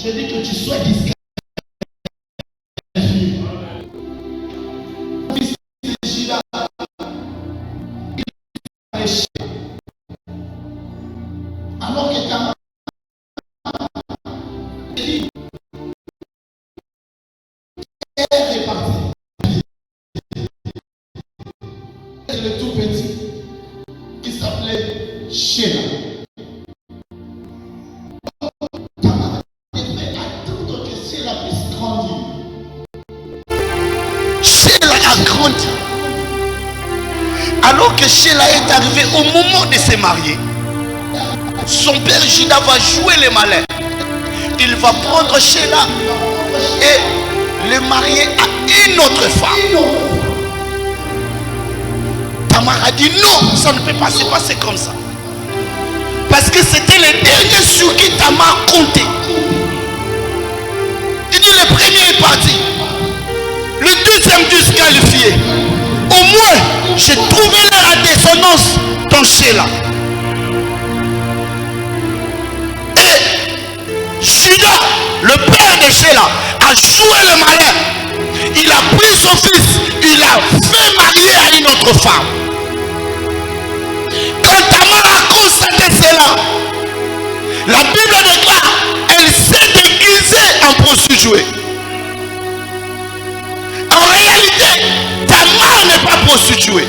Je dis que tu sois disqualifié. Fils de Judas, il a péché. Alors que Tamar dit, elle est partie. Et le tout petit, qui s'appelait Sheila. Tamar devait attendre que Sheila puisse grandir. Sheila a grandi. Alors que Sheila est arrivée au moment de se marier, son père Judas va jouer les malins. Il va prendre Sheila et le marier à une autre femme. Tamar a dit non, ça ne peut pas se passer comme ça. Parce que c'était le dernier sur qui Tamar comptait. Il dit le premier est parti. Le deuxième disqualifié. Au moins, j'ai trouvé la dissonance dans Sheila. Et Judas, le père de Sheila, a joué le malin. Il a pris son fils, il l'a fait marier à une autre femme. Quand Tamar a constaté cela, la Bible déclare, elle s'est déguisée en prostituée. En réalité, Tamar n'est pas prostituée.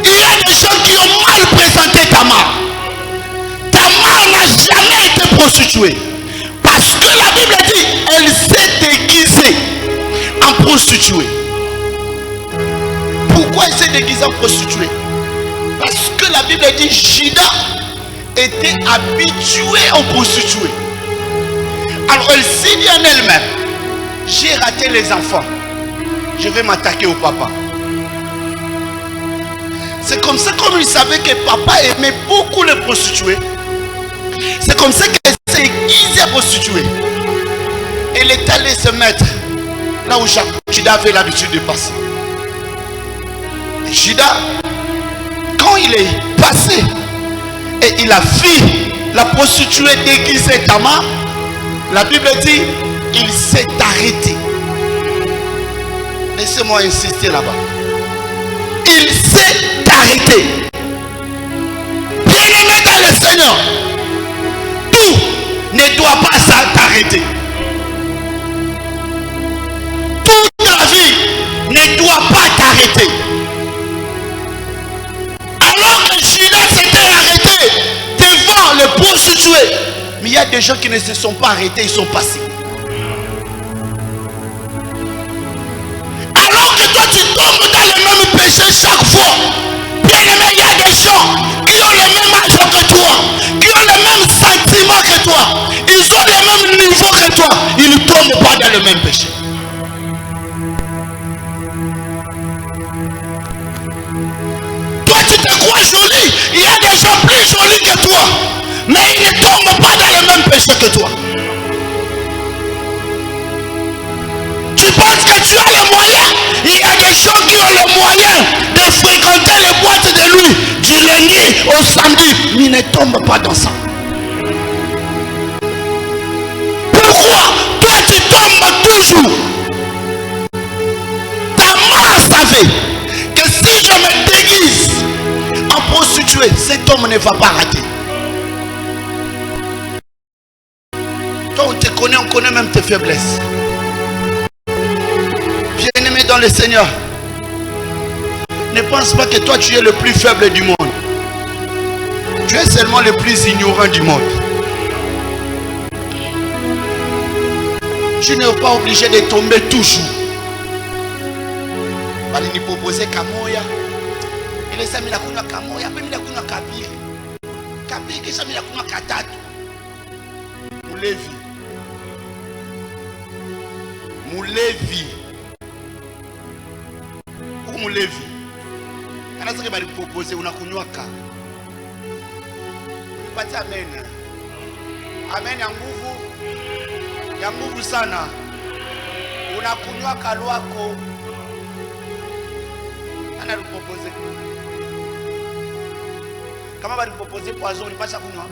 Il y a des gens qui ont mal présenté Tamar. Tamar n'a jamais été prostituée. Parce que la Bible dit, elle s'est déguisée en prostituée. Pourquoi elle s'est déguisée en prostituée? Parce que la Bible dit, Judas était habitué en prostituée. Alors elle s'est dit en elle-même, j'ai raté les enfants, je vais m'attaquer au papa. C'est comme ça, comme il savait que papa aimait beaucoup les prostituées, c'est comme ça qu'elle s'est déguisée à prostituée. Elle est allée se mettre là où Judas avait l'habitude de passer. Et Judas, quand il est passé et il a vu la prostituée déguisée Tamar, la Bible dit, il s'est arrêté. Laissez-moi insister là-bas. Il s'est arrêté. Bien-aimé dans le Seigneur, tout ne doit pas s'arrêter. Toute la vie ne doit pas t'arrêter. Alors que Judas s'était arrêté devant les prostituées, mais il y a des gens qui ne se sont pas arrêtés, ils sont passés. Alors que toi tu tombes dans le même péché chaque fois, bien aimé, il y a des gens qui ont le même âge que toi, qui ont le même sentiment que toi, ils ont le même niveau que toi, ils ne tombent pas dans le même péché. Toi tu te crois joli, il y a des gens plus jolis que toi, mais ils ne tombent pas dans le même péché que toi. Tu penses que tu as les moyens? Il y a des gens qui ont les moyens de fréquenter les boîtes de nuit du lundi au samedi, mais ils ne tombent pas dans ça. Pourquoi? Toi tu tombes toujours. Tamar savait que si je me déguise en prostituée, cet homme ne va pas rater. Toi on te connaît, on connaît même tes faiblesses. Bien-aimé dans le Seigneur, ne pense pas que toi tu es le plus faible du monde. Tu es seulement le plus ignorant du monde. Tu n'es pas obligé de tomber toujours. Bali ni proposer kamoya. Ile sasa mila kunywa kamoya, hapa mila kunywa kabiri. Kabiri kisha mila kunywa katatu. Mulevi. Mulevi. Mulevi. Anaweza kama alipropose unakunywa ka. Pata amen. Amen ya nguvu sana. Unakunywa kalwako. Ana alipropose. Kama alipropose poison ulipasha kunywa.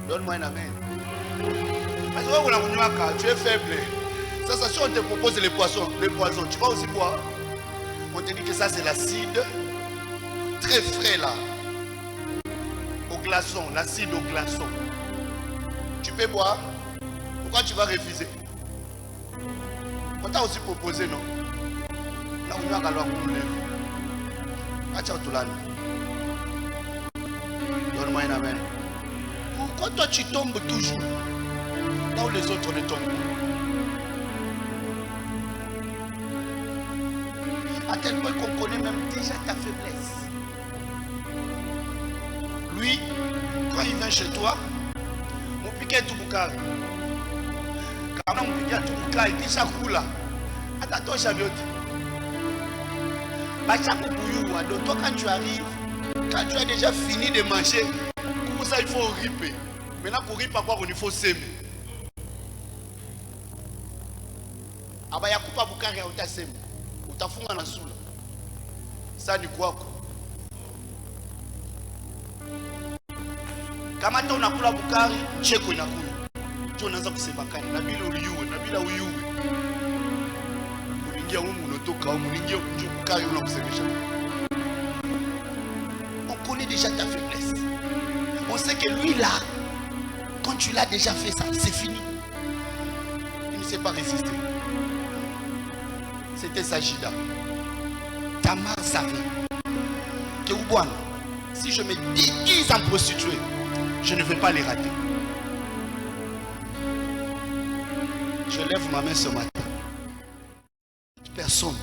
Donne-moi un amen. Parce que tu es faible. Ça, si on te propose les poissons, tu vas aussi boire. On te dit que ça c'est l'acide très frais là. Au glaçon, l'acide au glaçon. Tu peux boire. Pourquoi tu vas refuser? On t'a aussi proposé, non? Là, on a qu'à leur couler. Donne-moi un amen. Pourquoi toi tu tombes toujours là où les autres ne tombent pas? À tel point qu'on connaît même déjà ta faiblesse. Lui, quand il vient chez toi, mon piquet tout boucard. Quand on piquet tout boucard, il dit ça coule. Attends, Chabiote. Donc toi quand tu arrives, quand tu as déjà fini de manger, pour ça il faut riper. Maintenant pour riper, il faut s'aimer. Ah bah yakupa bukari ya utasema. Utafunga na sula. Ça ni kwako. Kama hata unakula bukari, cheko inakula. Tu unaanza kusema kani na bila uliyuwe, na bila uyuwe. Unaingia huko unotoka huko, unaingia bukari unakusemesha. On connaît déjà ta faiblesse. On sait que lui là, quand tu l'as déjà fait ça, c'est fini. Il ne sait pas résister. C'était Sajida. Tamar savait que Oubouane, si je me déguise en prostituée, je ne vais pas les rater. Je lève ma main ce matin. Personne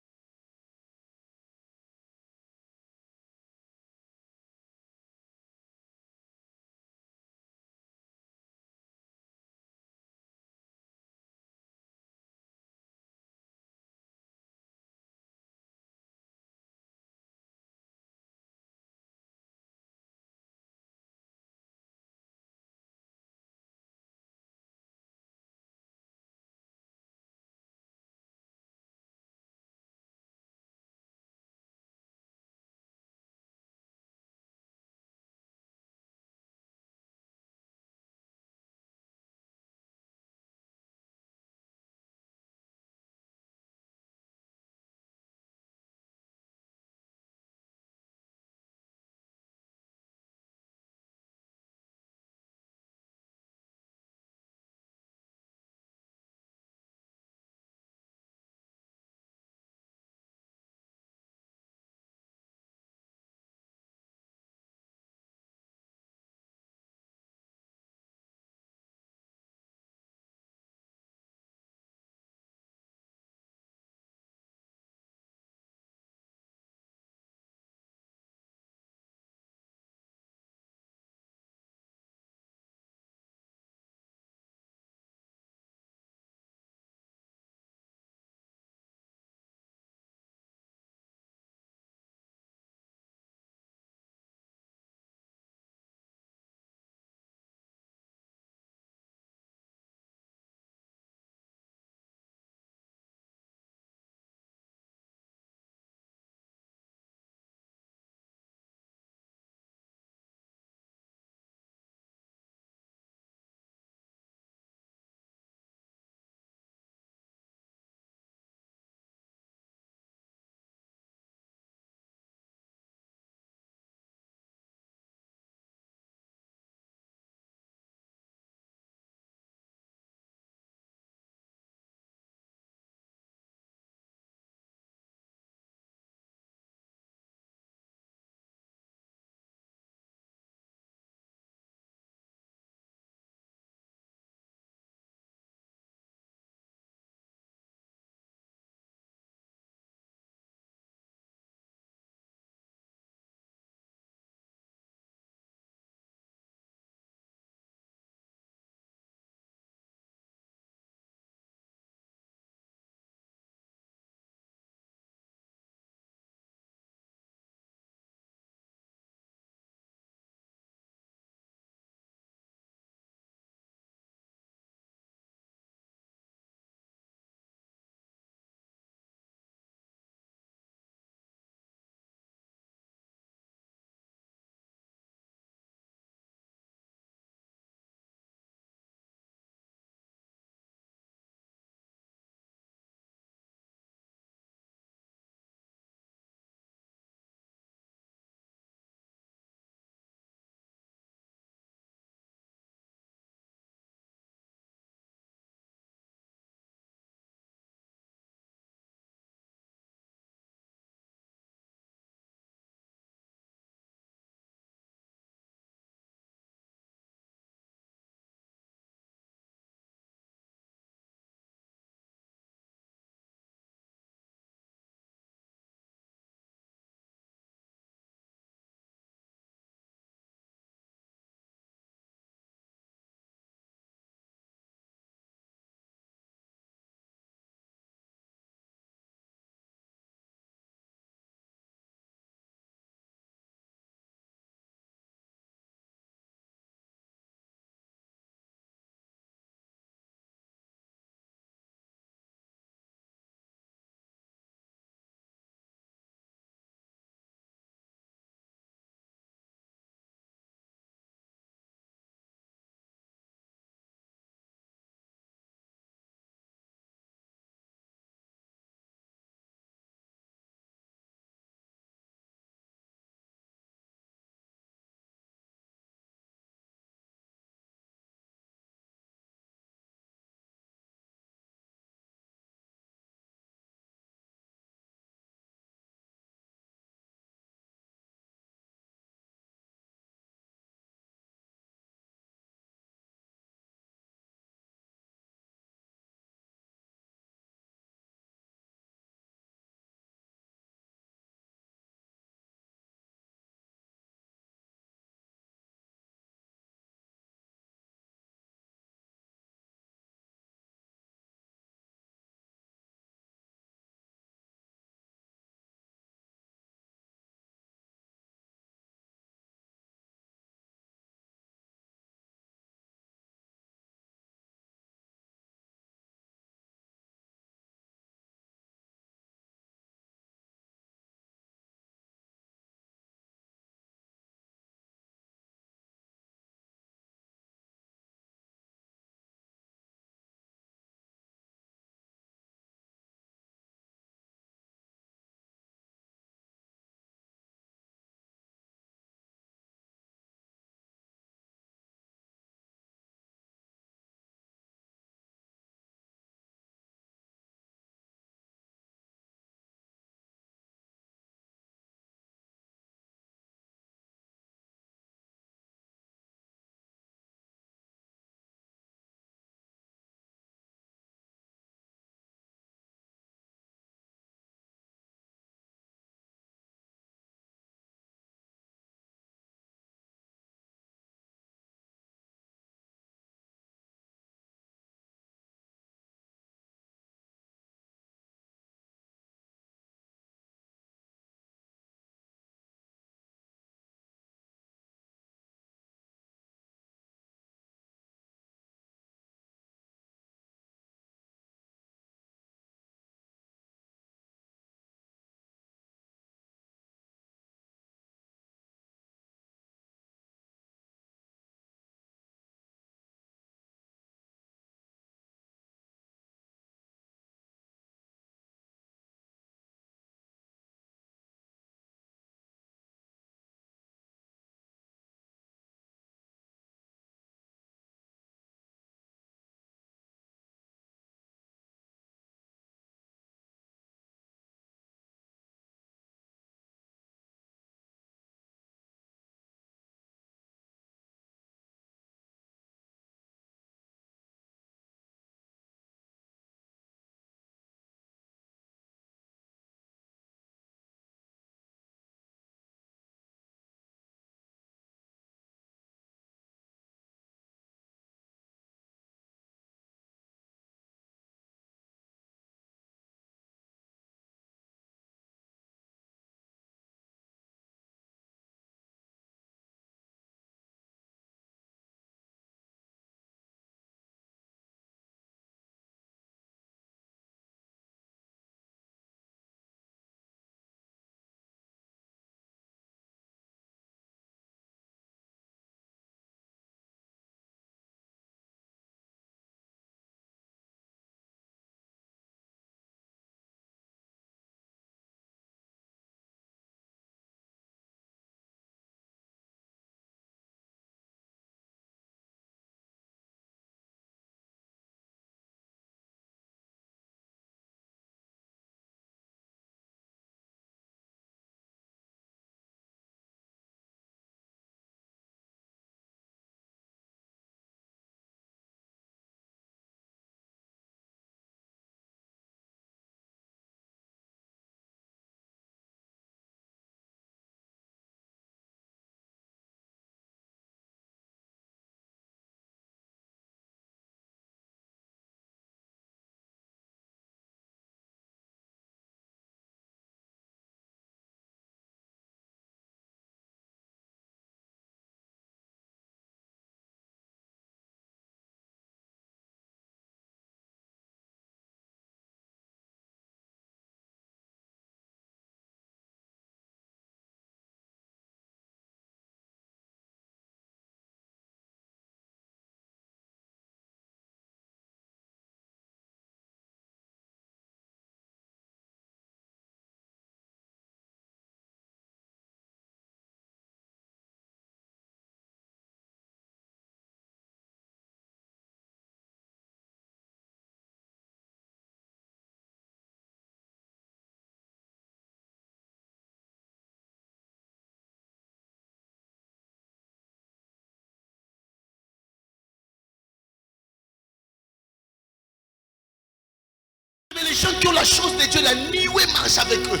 Mais les gens qui ont la chose de Dieu, la nuée marche avec eux.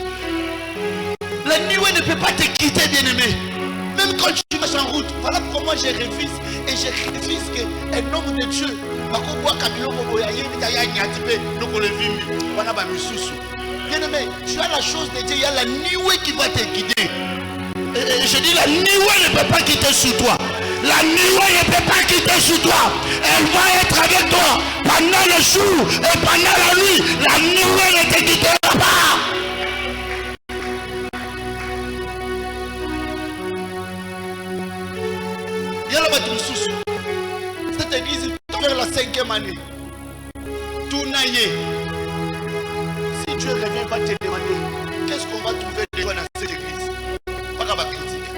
La nuée ne peut pas te quitter, bien-aimé. Même quand tu marches en route. Voilà pourquoi moi je refuse. Et je refuse qu'un homme de Dieu, bien-aimé, tu as la chose de Dieu, il y a la nuée qui va te guider. Et je dis, la nuée ne peut pas quitter sous toi. La nuée ne peut pas quitter sous toi. Elle va être avec toi pendant le jour et pendant la nuit. La nuée ne te quittera pas. Il y a là-bas tout sous. Cette église vers la 5e année. Tout naïe. Si Dieu revient, va te demander qu'est-ce qu'on va trouver de toi dans cette église. Pas qu'à critique.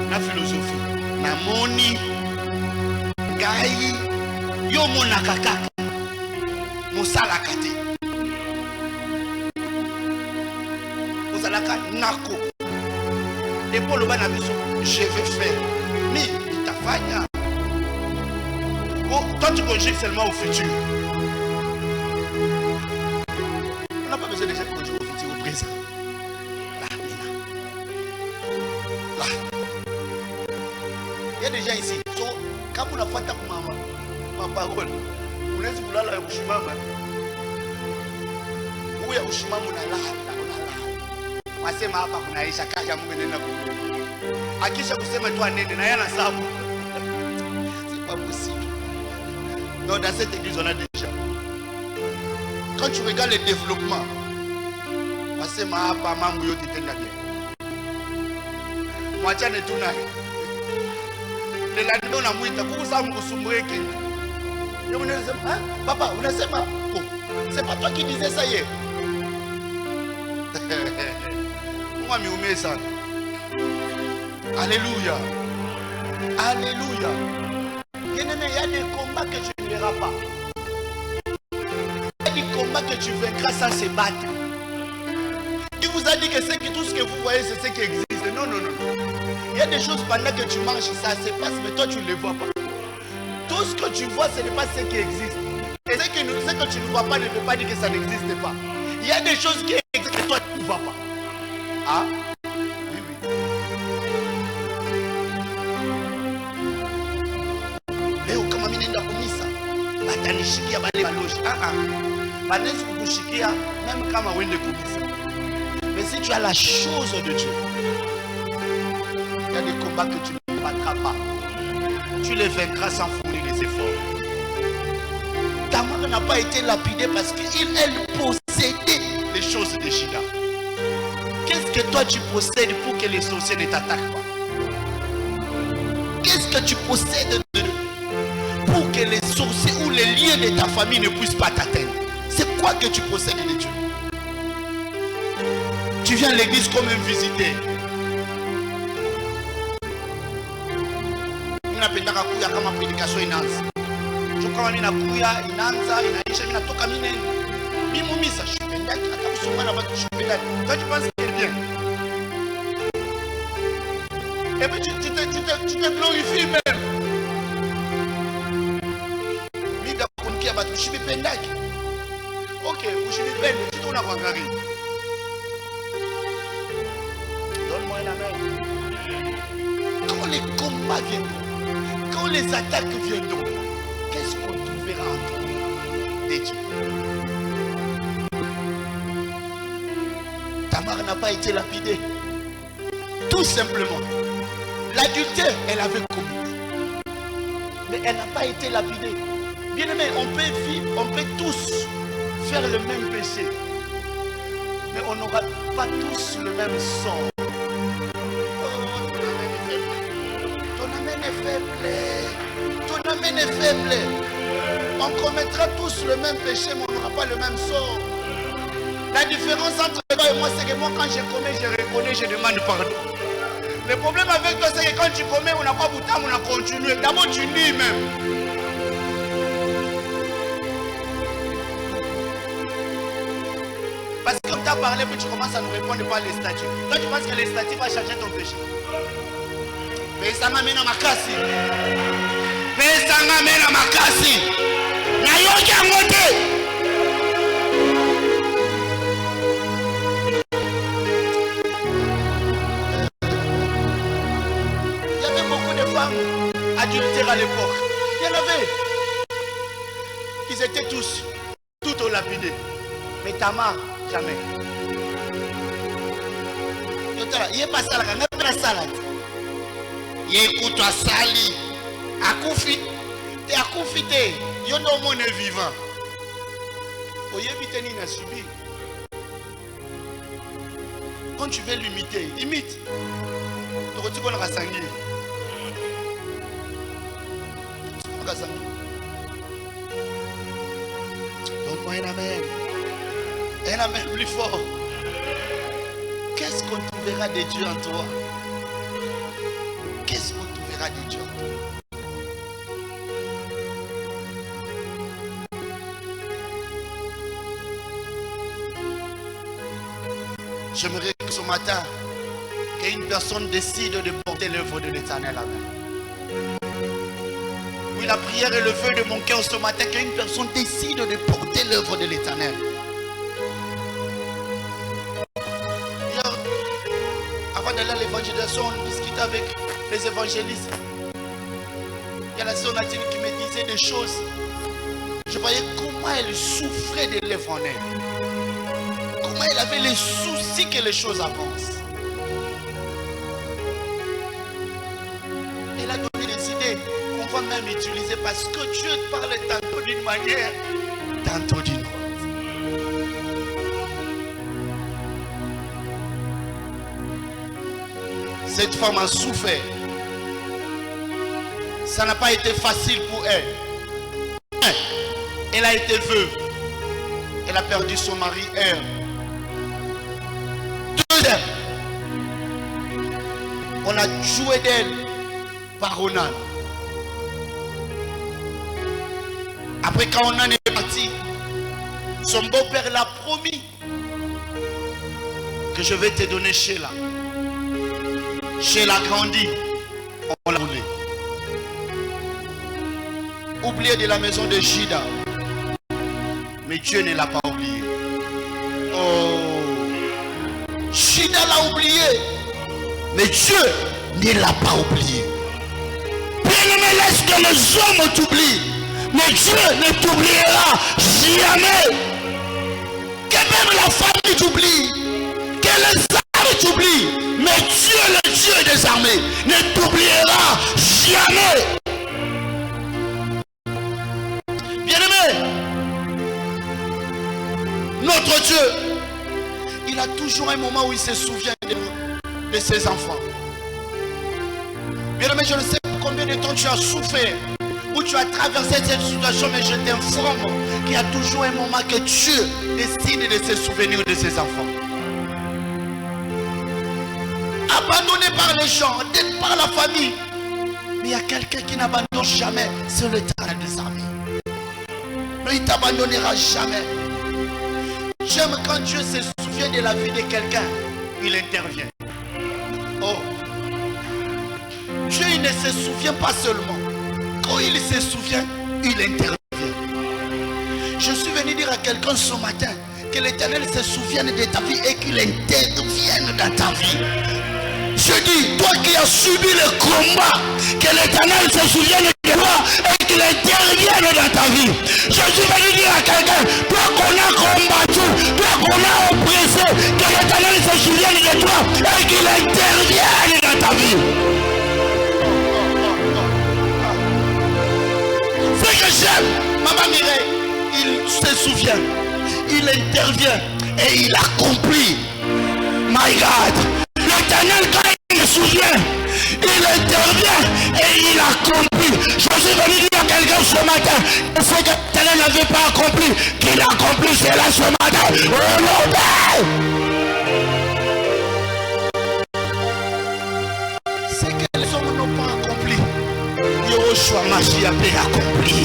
La philosophie. Na moni. Gai. Yo monakaka. Mosalakate. Mosalaka nako. Et pour le banabiso, je vais faire. Mais il t'a failli. Oh, toi tu conjugues seulement au futur. On n'a pas besoin de déjà conjuguer au futur, au présent. Là, maintenant. Là. Il y a des gens ici. Quand vous n'avez pas ma parole, vous n'êtes pas là, vous n'êtes pas là. Où est-ce que vous êtes là? Masema hapa kuna Aisha kaja Mungu nenda kuku. Akisha kusema tu anende na yana sababu. C'est pas possible. Non, dans cette église on a déjà. Quand tu regardes le développement, masema hapa mambo yote tena bien. Mwachane tu naye. Le lendemain unamuita kuuza mkusumbuke. Yeye unasema, "Ah, papa, unasema, oh, c'est pas toi qui disais ça hier." Moi, je ça. Alléluia. Alléluia. Bien-aimé, il y a des combats que tu ne verras pas. Il y a des combats que tu vaincras sans se battre. Il vous a dit que tout ce que vous voyez, c'est ce qui existe. Non, non, non. Il y a des choses pendant que tu marches, ça se passe, mais toi, tu ne les vois pas. Tout ce que tu vois, ce n'est pas ce qui existe. Et ce que tu ne vois pas ne veut pas dire que ça n'existe pas. Il y a des choses qui existent et toi, tu ne vois pas. Ah, oui, oui. Mais comme on dit dans Komisa, batanishikia bale baloji. Banesi kukushikia même kama wende Komisa. Mais si tu as la chose de Dieu, il y a des combats que tu ne battras pas. Tu les vaincras sans fournir des efforts. Tamar n'a pas été lapidée parce qu'elle possédait les choses de Shida. Qu'est-ce que toi tu possèdes pour que les sorciers ne t'attaquent pas? Qu'est-ce que tu possèdes pour que les sorciers ou les liens de ta famille ne puissent pas t'atteindre? C'est quoi que tu possèdes de Dieu? Tu viens à l'église comme un visitaire. Ninapendaka kuya kama prédication inaanza. Chukua mimi nakuya inaanza inaisha mimi natoka mimi mimumisa shupendaki hata kusoma na watu shupendaki. Toi tu penses que c'est bien. Et puis tu te glorifies même. Mimi ndakunia watu shupendaki. OK, ushipende tu tuna kuangalia. Donne-moi la main. Quand les combats viendront, quand les attaques viendront, qu'est-ce qu'on trouvera en toi des dieux? Tamar n'a pas été lapidée. Tout simplement. L'adultère, elle avait commis. Mais elle n'a pas été lapidée. Bien aimé, on peut vivre, on peut tous faire le même péché. Mais on n'aura pas tous le même sort. Ton amène est faible. On commettra tous le même péché, mais on n'aura pas le même sort. La différence entre toi et moi, c'est que moi, quand je commets, je reconnais, je demande pardon. Le problème avec toi, c'est que quand tu commets, on n'a pas beaucoup de temps, on a continué. D'abord, tu nies même. Parce que comme tu as parlé, puis tu commences à nous répondre par les statuts. Toi, tu penses que les statuts vont changer ton péché. Mais ça m'amène à ma casse. Mais ça m'amène à ma casse. nayoki yango te. Il y avait beaucoup de femmes adultères à l'époque. Il y en avait. Ils étaient tous au lapidé. Mais Tamar, jamais. Il est pas ça, il n'est pas ça. Il écoute à Sali. Akoufi. Et Akoufi, il y a un monde vivant. Quand tu veux l'imiter, imite. Donne-moi un amen. Un amen plus fort. Qu'est-ce qu'on trouvera de Dieu en toi? Qu'est-ce qu'on trouvera de Dieu en toi? J'aimerais que ce matin, qu'une personne décide de porter l'œuvre de l'Éternel à main. Oui, la prière est le feu de mon cœur ce matin, qu'une personne décide de porter l'œuvre de l'Éternel. Hier, avant d'aller à l'évangélisation, on discutait avec les évangélistes. Il y a la sœur Nadine qui me disait des choses. Je voyais comment elle souffrait de l'œuvre en elle. Comment elle avait les soucis que les choses avancent. Elle a donné des idées qu'on va même utiliser parce que Dieu parle tantôt d'une manière, tantôt d'une autre. Cette femme a souffert. Ça n'a pas été facile pour elle. Elle a été veuve. Elle a perdu son mari. Deuxième, on a joué d'elle par Onan. Après quand Onan est parti, son beau-père l'a promis que je vais te donner Sheila. Sheila grandit, on l'a roulé. Oublié de la maison de Shida. Mais Dieu ne l'a pas oublié. Oh, Shida l'a oublié. Mais Dieu ne l'a pas oublié. Bien-aimé, laisse que les hommes t'oublient. Mais Dieu ne t'oubliera jamais. Que même la famille t'oublie. Que les armes t'oublient. Mais Dieu, le Dieu des armées, ne t'oubliera jamais. Bien-aimé, notre Dieu, il a toujours un moment où il se souvient de ses enfants. Bien-aimé, je ne sais pas combien de temps tu as souffert, où tu as traversé cette situation, mais je t'informe qu'il y a toujours un moment que Dieu décide de se souvenir de ses enfants. Abandonné par les gens, par la famille. Mais il y a quelqu'un qui n'abandonne jamais, c'est l'Éternel des armées. Mais il ne t'abandonnera jamais. J'aime quand Dieu se souvient de la vie de quelqu'un, il intervient. Oh, Dieu il ne se souvient pas seulement. Quand il se souvient, il intervient. Je suis venu dire à quelqu'un ce matin que l'Éternel se souvienne de ta vie et qu'il intervienne dans ta vie. Je dis, toi qui as subi le combat, que l'Éternel se souvienne de toi et qu'il intervienne dans ta vie. Je suis venu dire à quelqu'un, toi qu'on a combattu, toi qu'on a oppressé, que l'Éternel se souvienne de toi et qu'il intervienne dans ta vie. Ce que j'aime, Maman Mireille, il se souvient, il intervient et il accomplit. My God, l'Éternel quand il se souvient, il intervient et il accomplit. Je suis venu dire à quelqu'un ce matin, ce que l'Éternel n'avait pas accompli, qu'il accomplit cela ce matin. Ce que les hommes n'ont pas accompli, Yehoshua Mashiach a accompli.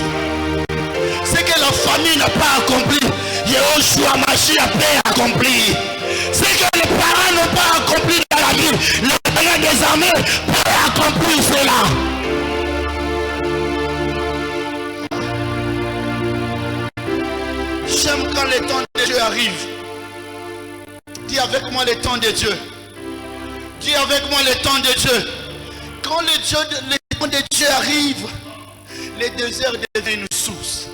Ce que la famille n'a pas accompli, Yehoshua Mashiach a accompli. Ce que les parents n'ont pas accompli dans la vie, l'Éternel des armées peut accomplir cela. moi le temps de Dieu. Dis avec moi le temps de Dieu. Quand le temps de Dieu arrive, le désert devient une source.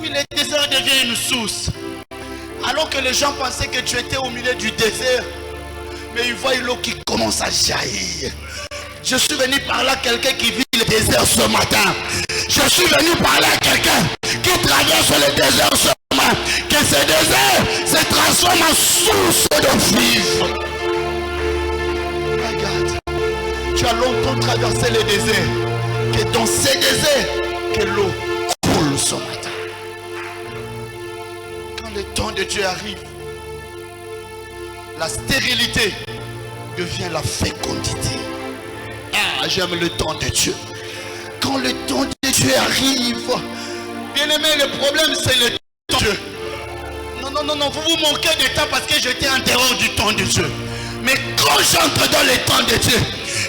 Oui, le désert devient une source. Alors que les gens pensaient que tu étais au milieu du désert, mais ils voient l'eau qui commence à jaillir. Je suis venu parler à quelqu'un qui vit le désert ce matin. Je suis venu parler à quelqu'un qui traverse le désert ce matin. Que ce désert se transforme en source de vivre. Regarde, tu as longtemps traversé le désert. Que dans ces déserts, que l'eau coule ce matin. Quand le temps de Dieu arrive, la stérilité devient la fécondité. Ah, j'aime le temps de Dieu. Quand le temps de Dieu arrive, bien aimé, le problème c'est le temps de Dieu. Non, vous vous moquez de temps parce que j'étais en dehors du temps de Dieu. Mais quand j'entre dans le temps de Dieu,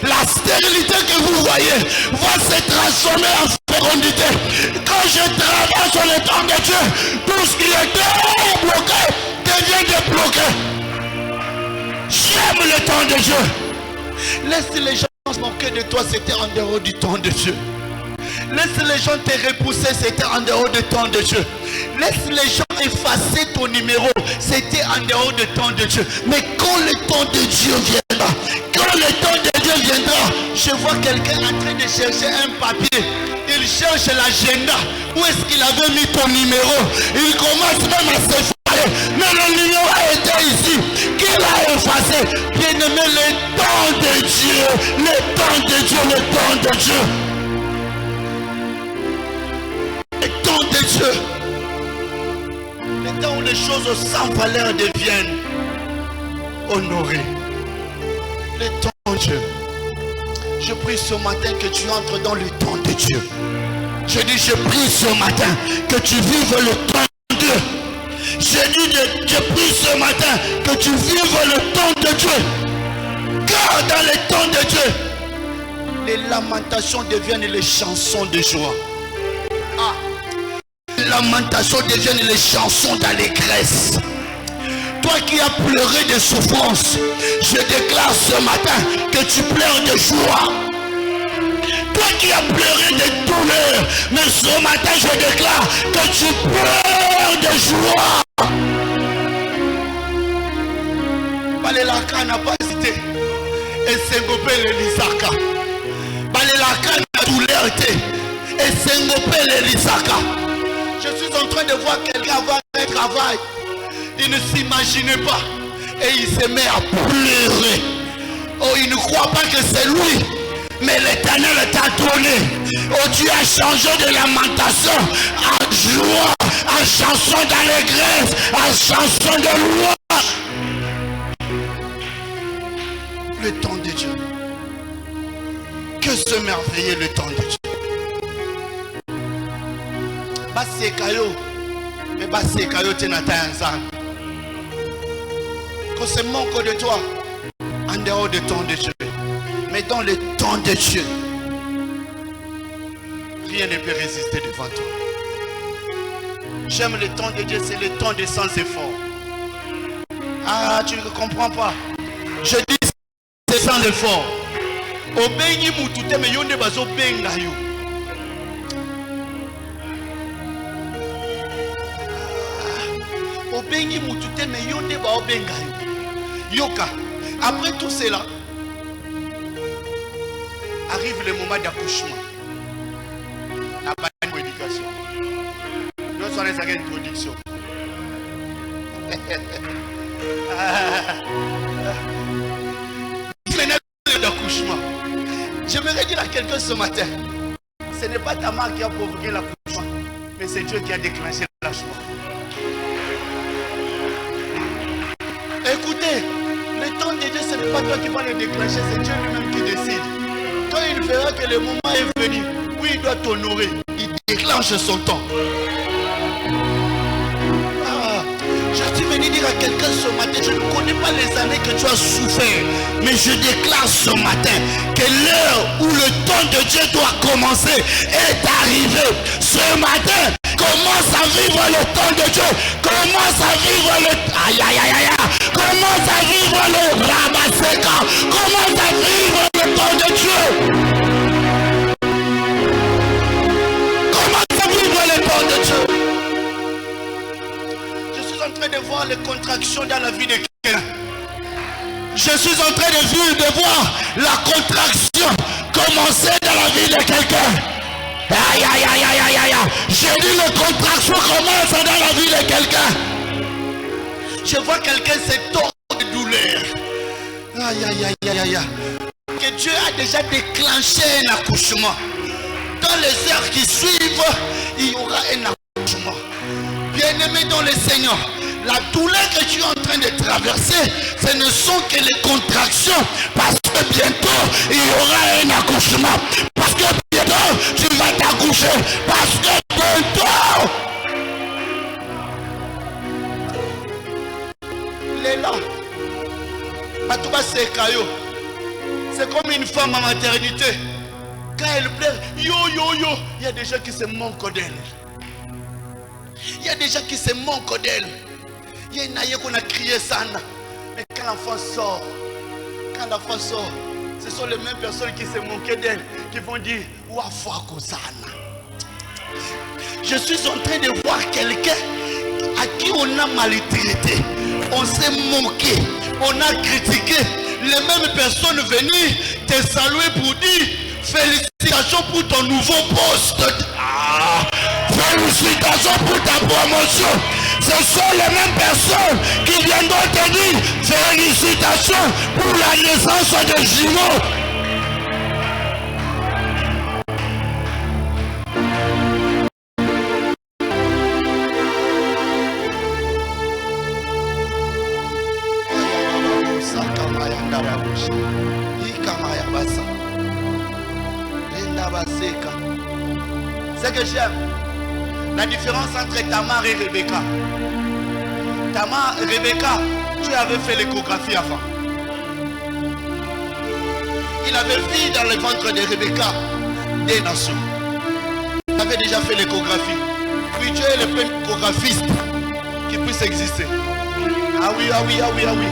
la stérilité que vous voyez va se transformer en fécondité. Quand je traverse dans le temps de Dieu, tout ce qui était bloqué devient débloqué. J'aime le temps de Dieu. Laisse les gens se moquer de toi, c'était en dehors du temps de Dieu. Laisse les gens te repousser, c'était en dehors du temps de Dieu. Laisse les gens effacer ton numéro, c'était en dehors du temps de Dieu. Mais quand le temps de Dieu viendra, quand le temps de Dieu viendra, je vois quelqu'un en train de chercher un papier. Il cherche l'agenda. Où est-ce qu'il avait mis ton numéro? Il commence même à s'effacer. Mais le numéro était ici. Qui l'a effacé? Bien aimé, le temps de Dieu, le temps de Dieu, le temps de Dieu. Le temps de Dieu. Le temps où les choses sans valeur deviennent honorées. Le temps de Dieu. Je prie ce matin que tu entres dans le temps de Dieu. Je dis, je prie ce matin que tu vives le temps de Dieu. Je prie ce matin que tu vives le temps de Dieu. Car dans le temps de Dieu, les lamentations deviennent les chansons de joie. Ah, les lamentations deviennent les chansons d'allégresse. Toi qui as pleuré de souffrance, je déclare ce matin que tu pleures de joie. Toi qui as pleuré de douleur, mais ce matin je déclare que tu pleures de joie. Balelaka n'a pas cité. Et Sengopé l'Elisaka. Balelaka n'a douleur été. Et Sengopé l'Elisaka. Je suis en train de voir quelqu'un avoir un travail. Il ne s'imaginait pas. Et il se met à pleurer. Oh, il ne croit pas que c'est lui. Mais l'Éternel t'a donné. Oh, tu as changé de lamentation à joie, à chanson d'allégresse, à chanson de louange. Le temps de Dieu. Que ce merveilleux le temps de Dieu. Basekayo. Mais Basekayo tenata ensemble. Qu'on se manque de toi en dehors du temps de Dieu. Mais dans le temps de Dieu, rien ne peut résister devant toi. J'aime le temps de Dieu, c'est le temps de sans effort. Ah, tu ne comprends pas. Je dis c'est sans effort. Obengi mutute me yonde bazo benga yo. Obengi mutute me yonde ba benga yo. Yoka. Après tout cela, arrive le moment d'accouchement. La bonne éducation. Nous sommes les introduction. D'accouchement. J'aimerais dire à quelqu'un ce matin, ce n'est pas ta mère qui a provoqué l'accouchement, mais c'est Dieu qui a déclenché l'accouchement. Écoutez, le temps de Dieu, ce n'est pas toi qui vas le déclencher, c'est Dieu lui-même qui décide. Quand il verra que le moment est venu, oui, il doit t'honorer, il déclenche son temps. Je suis venu dire à quelqu'un ce matin, je ne connais pas les années que tu as souffert, mais je déclare ce matin que l'heure où le temps de Dieu doit commencer est arrivée. Ce matin, quand Commence à vivre le temps de Dieu. Commence à vivre le... Aïe, aïe, aïe, aïe. Commence à vivre le Ramaseka. Commence à vivre le temps de Dieu. Commence à vivre le temps de Dieu. Je suis en train de voir les contractions dans la vie de quelqu'un. Je suis en train de voir la contraction commencer dans la vie de quelqu'un. Aïe, aïe, aïe, aïe, aïe, aïe. J'ai dit la contraction commence dans la vie de quelqu'un. Je vois quelqu'un se tord de douleur. Aïe, aïe, aïe, aïe, aïe. Que Dieu a déjà déclenché un accouchement. Dans les heures qui suivent, il y aura un accouchement. Bien-aimé dans le Seigneur, la douleur que tu es en train de traverser, ce ne sont que les contractions. Parce que bientôt, il y aura un accouchement. Parce que bientôt, tu vas t'accoucher. Parce que bientôt... Il est là. C'est comme une femme en maternité. Quand elle pleure, yo, yo, yo, il y a des gens qui se moquent d'elle. Il y a des gens qui se moquent d'elle. Il y a une aïe qu'on a crié ça. Mais quand l'enfant sort, ce sont les mêmes personnes qui se moquaient d'elle, qui vont dire Wafa Kosana. Je suis en train de voir quelqu'un à qui on a maltraité, on s'est moqué, on a critiqué. Les mêmes personnes venues te saluer pour dire félicitations pour ton nouveau poste. Félicitations pour ta promotion. Ce sont les mêmes personnes qui viendront te dire félicitations pour la naissance de jumeaux. C'est que j'aime la différence entre Tamar et Rebecca. Tamar et Rebecca, tu avais fait l'échographie avant. Il avait vu dans le ventre de Rebecca des nations. Il avait déjà fait l'échographie. Puis Dieu est le premier échographiste qui puisse exister. Ah oui, ah oui, ah oui, ah oui.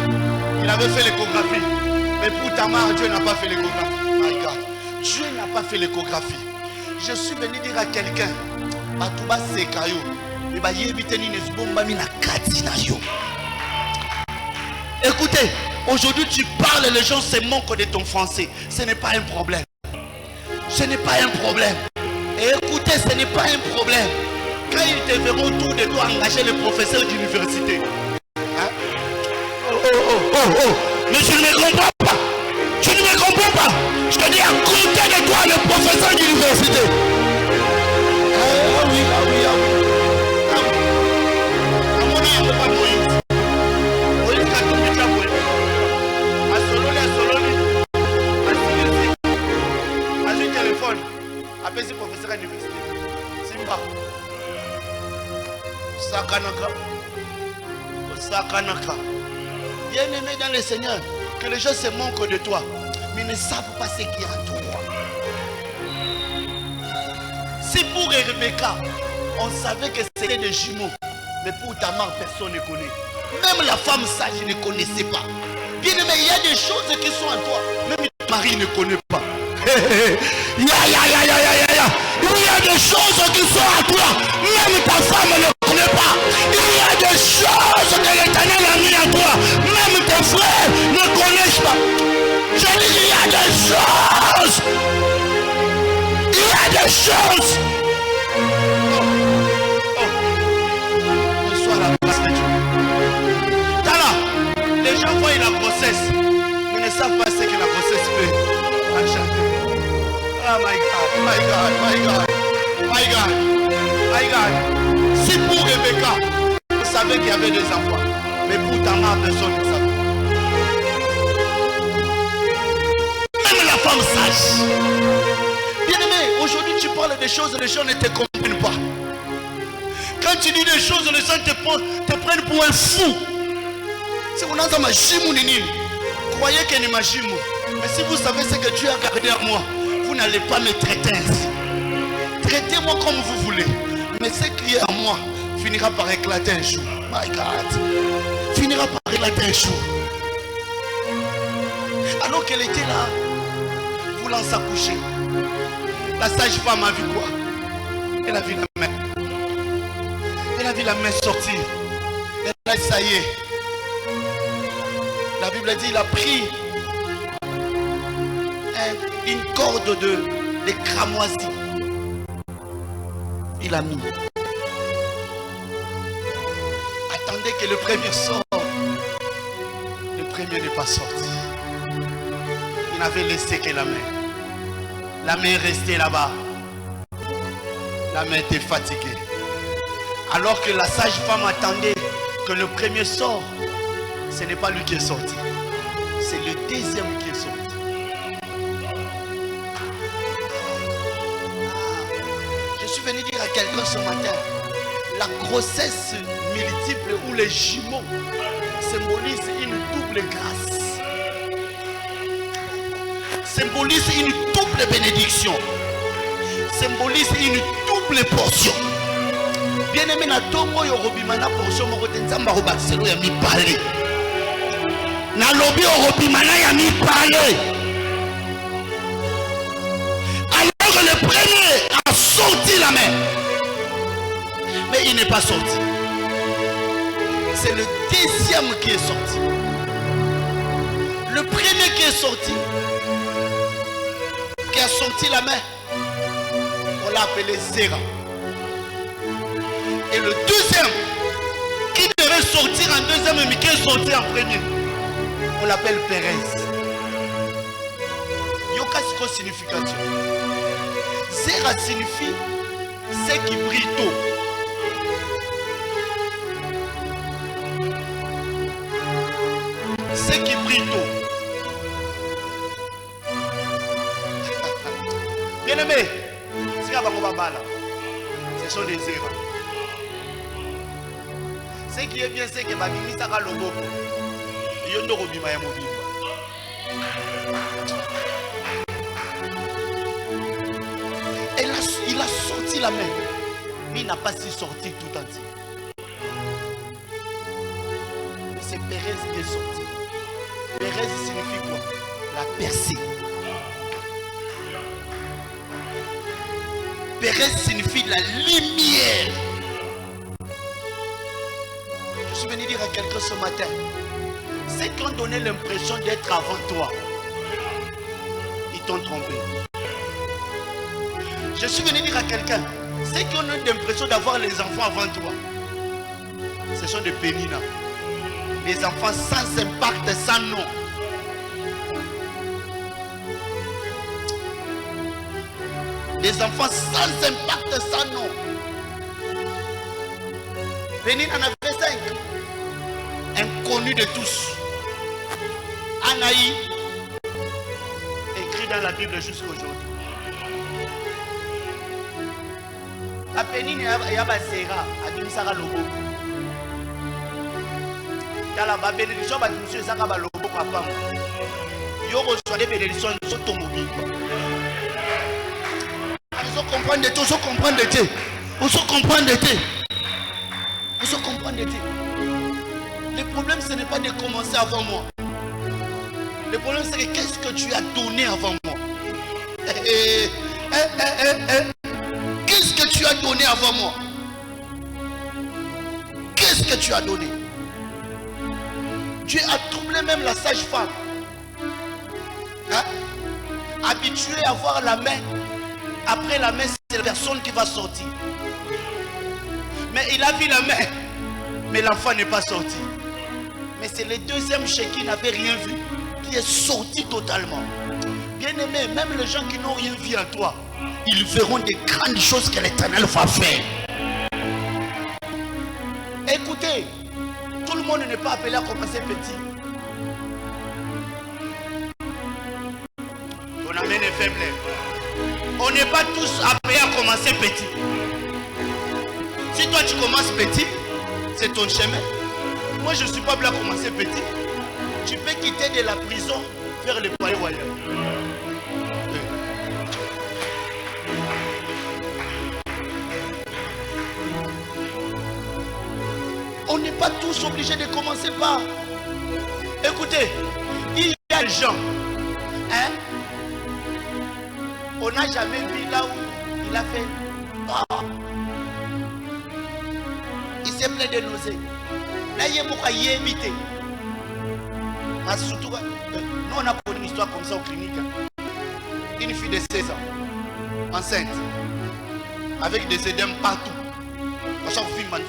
Il avait fait l'échographie. Mais pour Tamar, Dieu n'a pas fait l'échographie. My God. Dieu n'a pas fait l'échographie. Je suis venu dire à quelqu'un, écoutez, aujourd'hui tu parles, les gens se moquent de ton français. Ce n'est pas un problème. Ce n'est pas un problème. Et écoutez, ce n'est pas un problème. Quand ils te verront autour de toi engager les professeurs d'université. Hein? Oh. Mais tu ne me comprends pas. Tu ne me comprends pas. Je te dis à côté de toi le professeur d'université. Ah oui. Appelle ce professeur à l'université. Simba. Sakanaka. Bien aimé dans le Seigneur, que les gens se moquent de toi, mais ne savent pas ce qu'il y a en toi. Si pour Rebecca, on savait que c'était des jumeaux, mais pour Tamar, personne ne connaît. Même la femme sage ne connaissait pas. Bien aimé, il y a des choses qui sont en toi, même Marie ne connaît pas. Il y a des choses qui sont à toi, même ta femme ne connaît pas. Il y a des choses que l'Éternel a mis à toi, même tes frères ne connaissent pas. Je dis il y a des choses. Il y a des choses. Sois la place de Dieu. Tala, les gens voient la grossesse, mais ne savent pas ce que la grossesse fait. Oh my God. Si pour Rebecca, vous savez qu'il y avait des enfants, mais pour Tamar, personne ne savait. Même la femme sage. Bien aimé, aujourd'hui tu parles des choses, les gens ne te comprennent pas. Quand tu dis des choses, les gens te prennent pour un fou. C'est mon âme majimu nini. Croyez que ni majimu. Mais si vous savez ce que Dieu a gardé à moi, vous n'allez pas me traiter ainsi. Traitez-moi comme vous voulez. Mais ce qui est en moi finira par éclater un jour. My God. Finira par éclater un jour. Alors qu'elle était là, voulant s'accoucher, la sage-femme a vu quoi? Elle a vu la main. Elle a vu la main sortir. Elle a dit, ça y est. La Bible dit, il a pris une corde de cramoisi. Il a mis. Attendez que le premier sorte. Le premier n'est pas sorti. Il n'avait laissé que la main. La main est restée là-bas. La main était fatiguée. Alors que la sage-femme attendait que le premier sort, ce n'est pas lui qui est sorti. C'est le deuxième qui est sorti. Je suis venu dire à quelqu'un ce matin, la grossesse multiple ou les jumeaux symbolisent une double grâce. Symbolise une double bénédiction. Symbolise une double portion. Bien aimé, na tongo yo robimana portion moko tenzamba robaxelo ya mipale. Na lobi robimana ya mipale. Alors que le premier a sorti la main, mais il n'est pas sorti. C'est le deuxième qui est sorti. Le premier qui est sorti, qui a sorti la main, on l'a appelé Zéra. Et le deuxième qui devait sortir en deuxième mais qui est sorti en premier, on l'appelle Pérez. Yokasko signification. Zéra signifie ce qui brille tôt. Ce qui brille tôt. Bien aimé, ce sont des erreurs. Ce qui est bien, c'est que Babimisa Lobo, il a sorti la main, mais il n'a pas si sorti tout entier. C'est Pérez qui est sorti. Pérez signifie quoi? La percée. Pérez signifie la lumière. Je suis venu dire à quelqu'un ce matin, ceux qui ont donné l'impression d'être avant toi, ils t'ont trompé. Je suis venu dire à quelqu'un, ceux qui ont eu l'impression d'avoir les enfants avant toi, ce sont des péninas. Les enfants sans impact, sans nom. Les enfants sans impact, sans nom. Pénina en avait 5. Inconnu de tous. Anaï, écrit dans la Bible jusqu'à aujourd'hui. La Pénine et Abasera, à Dimisara Lobo. Dans la bénédiction, monsieur Sakaba Lobo, papa. Yo reçoit des bénédictions sur ton mobile. Ils comprennent de tout, ils comprennent de tout. Ils comprennent de tout. Ils comprennent de tout. Le problème, ce n'est pas de commencer avant moi. Le problème, c'est que qu'est-ce que tu as donné avant moi? Qu'est-ce que tu as donné avant moi? Qu'est-ce que tu as donné? Dieu a troublé même la sage-femme. Hein? Habituée à voir la main. Après la main, c'est la personne qui va sortir. Mais il a vu la main. Mais l'enfant n'est pas sorti. Mais c'est le deuxième chez qui n'avait rien vu, qui est sorti totalement. Bien aimé, même les gens qui n'ont rien vu en toi, ils verront des grandes choses que l'Éternel va faire. Écoutez, tout le monde n'est pas appelé à commencer petit. Ton amène est faible. On n'est pas tous appelés à commencer petit. Si toi tu commences petit, c'est ton chemin. Moi je ne suis pas appelé à commencer petit. Tu peux quitter de la prison vers le palais royal. n'est pas tous obligés de commencer par... Écoutez, il y a des gens, hein, on n'a jamais vu là où il a fait. Oh. Il s'est plein de nausées. Là, il y a beaucoup à y éviter. Surtout, nous, on a connu une histoire comme ça au clinique. Une fille de 16 ans, enceinte, avec des édèmes partout. On s'en fout, man.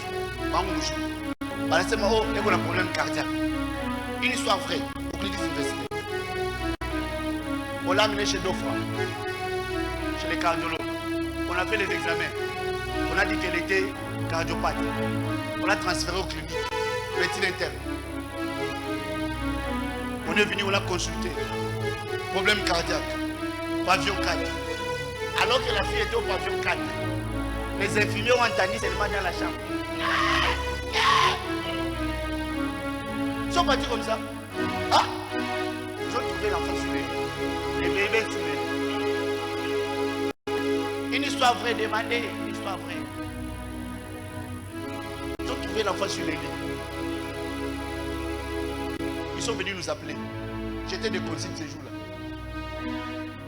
On a un problème cardiaque. Une histoire vraie au clinique universitaire. On l'a amené chez Dofra, chez les cardiologues. On a fait les examens. On a dit qu'elle était cardiopathe. On l'a transférée au clinique, médecine interne. On est venu, on l'a consulté. Problème cardiaque. Pavillon 4. Alors que la fille était au pavillon 4, les infirmiers ont entendu seulement dans la chambre. Ils sont partis comme ça. Ah! Ils ont trouvé l'enfant sous les bébés sous les... Une histoire vraie, demandez. Une histoire vraie. Ils ont trouvé l'enfant sur les lits. Ils sont venus nous appeler. J'étais de consigne ces jours-là.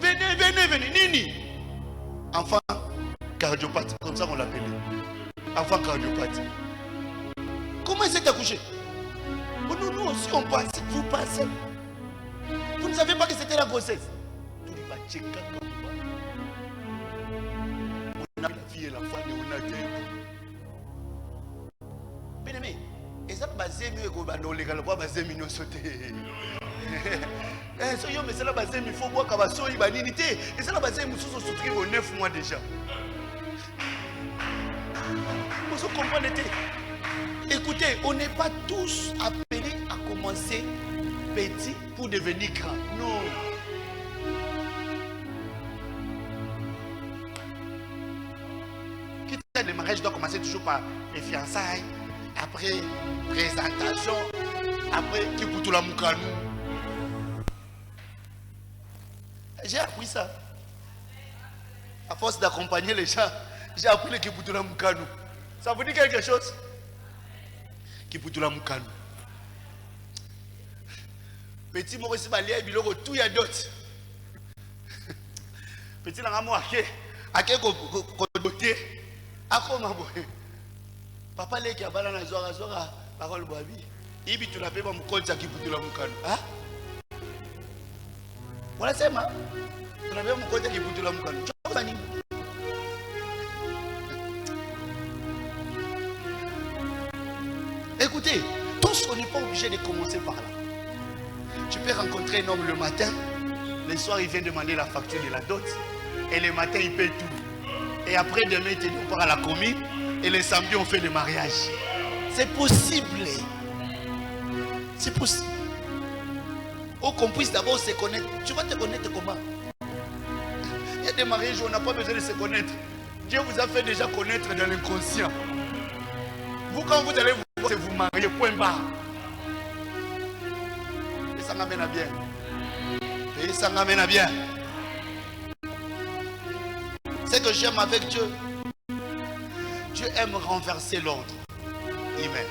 Venez, Nini. Enfant cardiopathe, comme ça on l'appelait. Enfant cardiopathe. Comment il s'est accouché? Nous aussi on pense, vous pensez. Vous ne savez pas que c'était la grossesse. On a la fille et l'enfant et on a dit. Bien aimé, et ça basé mieux que dans les gars, basé mignon sauté. Mais c'est la base, il faut voir qu'il y a une unité. Et c'est la base, il faut se au 9 mois déjà. Vous comprenez? Écoutez, on n'est pas tous appelés à commencer petit pour devenir grand. Non. Quitte le mariage doit commencer toujours par les fiançailles, après présentation, après qui pour tout la moukanou. J'ai appris ça. À force d'accompagner les gens, j'ai appris le Kiputula Mukanu. Ça vous dit quelque chose? Kiputula Mukanu. Petit Maurice Balia, Biloko, tout y a d'autres. Petit Langamo, Ake Kodoté, Akoma Boy. Papa Leki a balana Zora, parole Boabi. Ibi tu l'as fait mon compte à Kiputula Mukanu. Hein? Voilà, c'est moi. Tu l'as fait mon compte à Kiputula Mukanu. Écoutez, tous on n'est pas obligé de commencer par là. Tu peux rencontrer un homme le matin, le soir il vient demander la facture de la dot, et le matin il paye tout. Et après demain il te dit on part à la commune, et le samedi on fait le mariage. C'est possible. C'est possible. Oh, qu'on puisse d'abord se connaître. Tu vas te connaître comment? Il y a des mariages où on n'a pas besoin de se connaître. Dieu vous a fait déjà connaître dans l'inconscient. Vous, quand vous allez vous marier, point barre. Et ça m'amène à bien. Et ça m'amène à bien. C'est que j'aime avec Dieu. Dieu aime renverser l'ordre. Amen.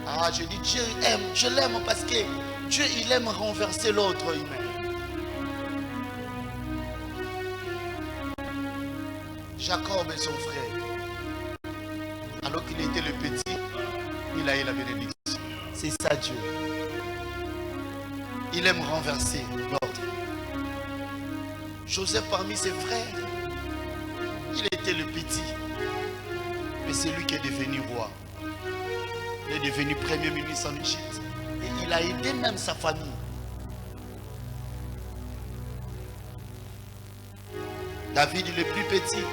Ah, je dis Dieu aime. Je l'aime parce que Dieu, il aime renverser l'ordre. Amen. Jacob et son frère, alors qu'il était le petit, il a eu la bénédiction. C'est ça Dieu. Il aime renverser l'ordre. Joseph parmi ses frères, il était le petit, mais c'est lui qui est devenu roi. Il est devenu premier ministre en Égypte. Et il a aidé même sa famille. David, le plus petit,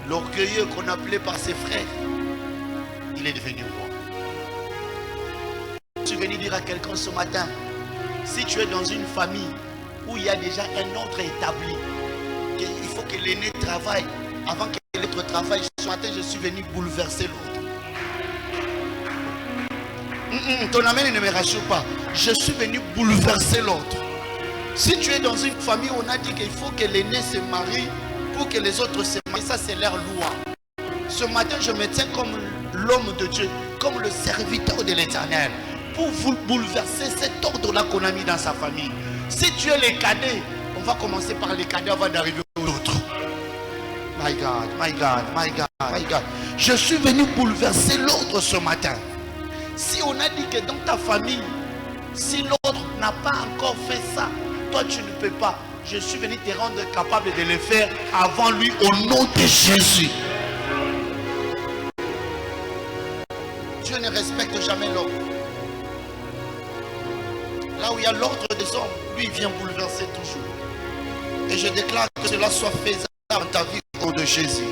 l'orgueilleux qu'on appelait par ses frères, il est devenu roi. Je suis venu dire à quelqu'un ce matin, si tu es dans une famille où il y a déjà un ordre établi, il faut que l'aîné travaille avant que l'autre travaille. Ce matin, je suis venu bouleverser l'ordre. Ton amène ne me rassure pas. Je suis venu bouleverser l'ordre. Si tu es dans une famille où on a dit qu'il faut que l'aîné se marie pour que les autres se marient, ça c'est leur loi. Ce matin, je me tiens comme l'homme de Dieu, comme le serviteur de l'Éternel, pour vous bouleverser cet ordre-là qu'on a mis dans sa famille. Si tu es les cadets, on va commencer par les cadets avant d'arriver aux autres. My God, my God, my God, my God. Je suis venu bouleverser l'ordre ce matin. Si on a dit que dans ta famille, si l'autre n'a pas encore fait ça, toi tu ne peux pas. Je suis venu te rendre capable de le faire avant lui au nom de Jésus. Dieu ne respecte jamais l'homme. Là où il y a l'ordre des hommes, lui il vient bouleverser toujours. Et je déclare que cela soit faisable dans ta vie au nom de Jésus.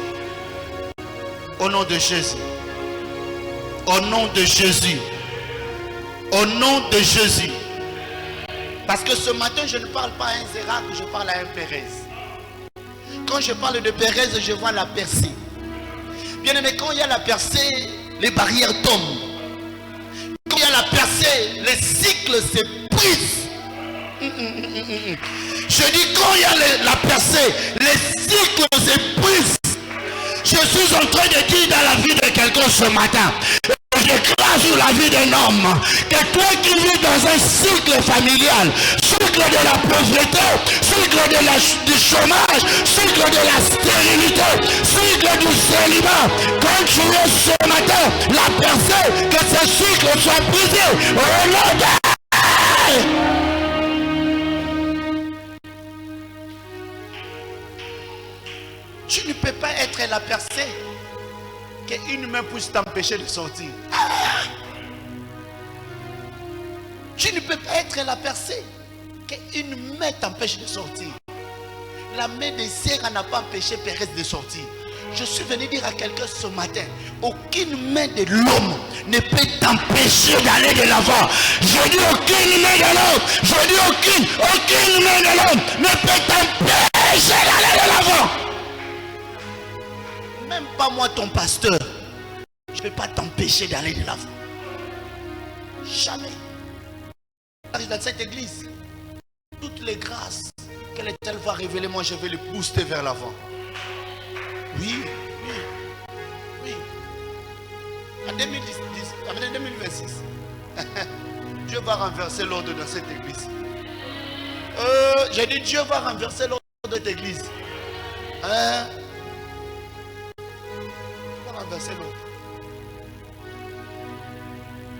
Au nom de Jésus. Au nom de Jésus. Au nom de Jésus. Parce que ce matin, je ne parle pas à un Zérak, je parle à un Pérez. Quand je parle de Pérez, je vois la percée. Bien aimé, quand il y a la percée, les barrières tombent. Quand il y a la percée, les cycles s'épuisent. Je dis, quand il y a la percée, les cycles s'épuisent. Je suis en train de dire dans la vie de quelqu'un ce matin, je déclare sur la vie d'un homme, que toi qui vis dans un cycle familial, cycle de la pauvreté, cycle du chômage, cycle de la stérilité, cycle du célibat, quand tu es ce matin, la percée, que ce cycle soit brisé au nom de... Tu ne peux pas être la percée qu'une main puisse t'empêcher de sortir. Tu ne peux pas être la percée qu'une main t'empêche de sortir. La main de Sarah n'a pas empêché Pérez de sortir. Je suis venu dire à quelqu'un ce matin, aucune main de l'homme ne peut t'empêcher d'aller de l'avant. Je dis aucune main de l'homme. Je dis aucune main de l'homme ne peut t'empêcher d'aller de l'avant. Même pas moi ton pasteur, je ne peux pas t'empêcher d'aller de l'avant. Jamais. Dans cette église, toutes les grâces que l'Éternel va révéler, moi je vais les booster vers l'avant. Oui. En 2026, Dieu va renverser l'ordre dans cette église. J'ai dit Dieu va renverser l'ordre de cette église. Renverser l'autre.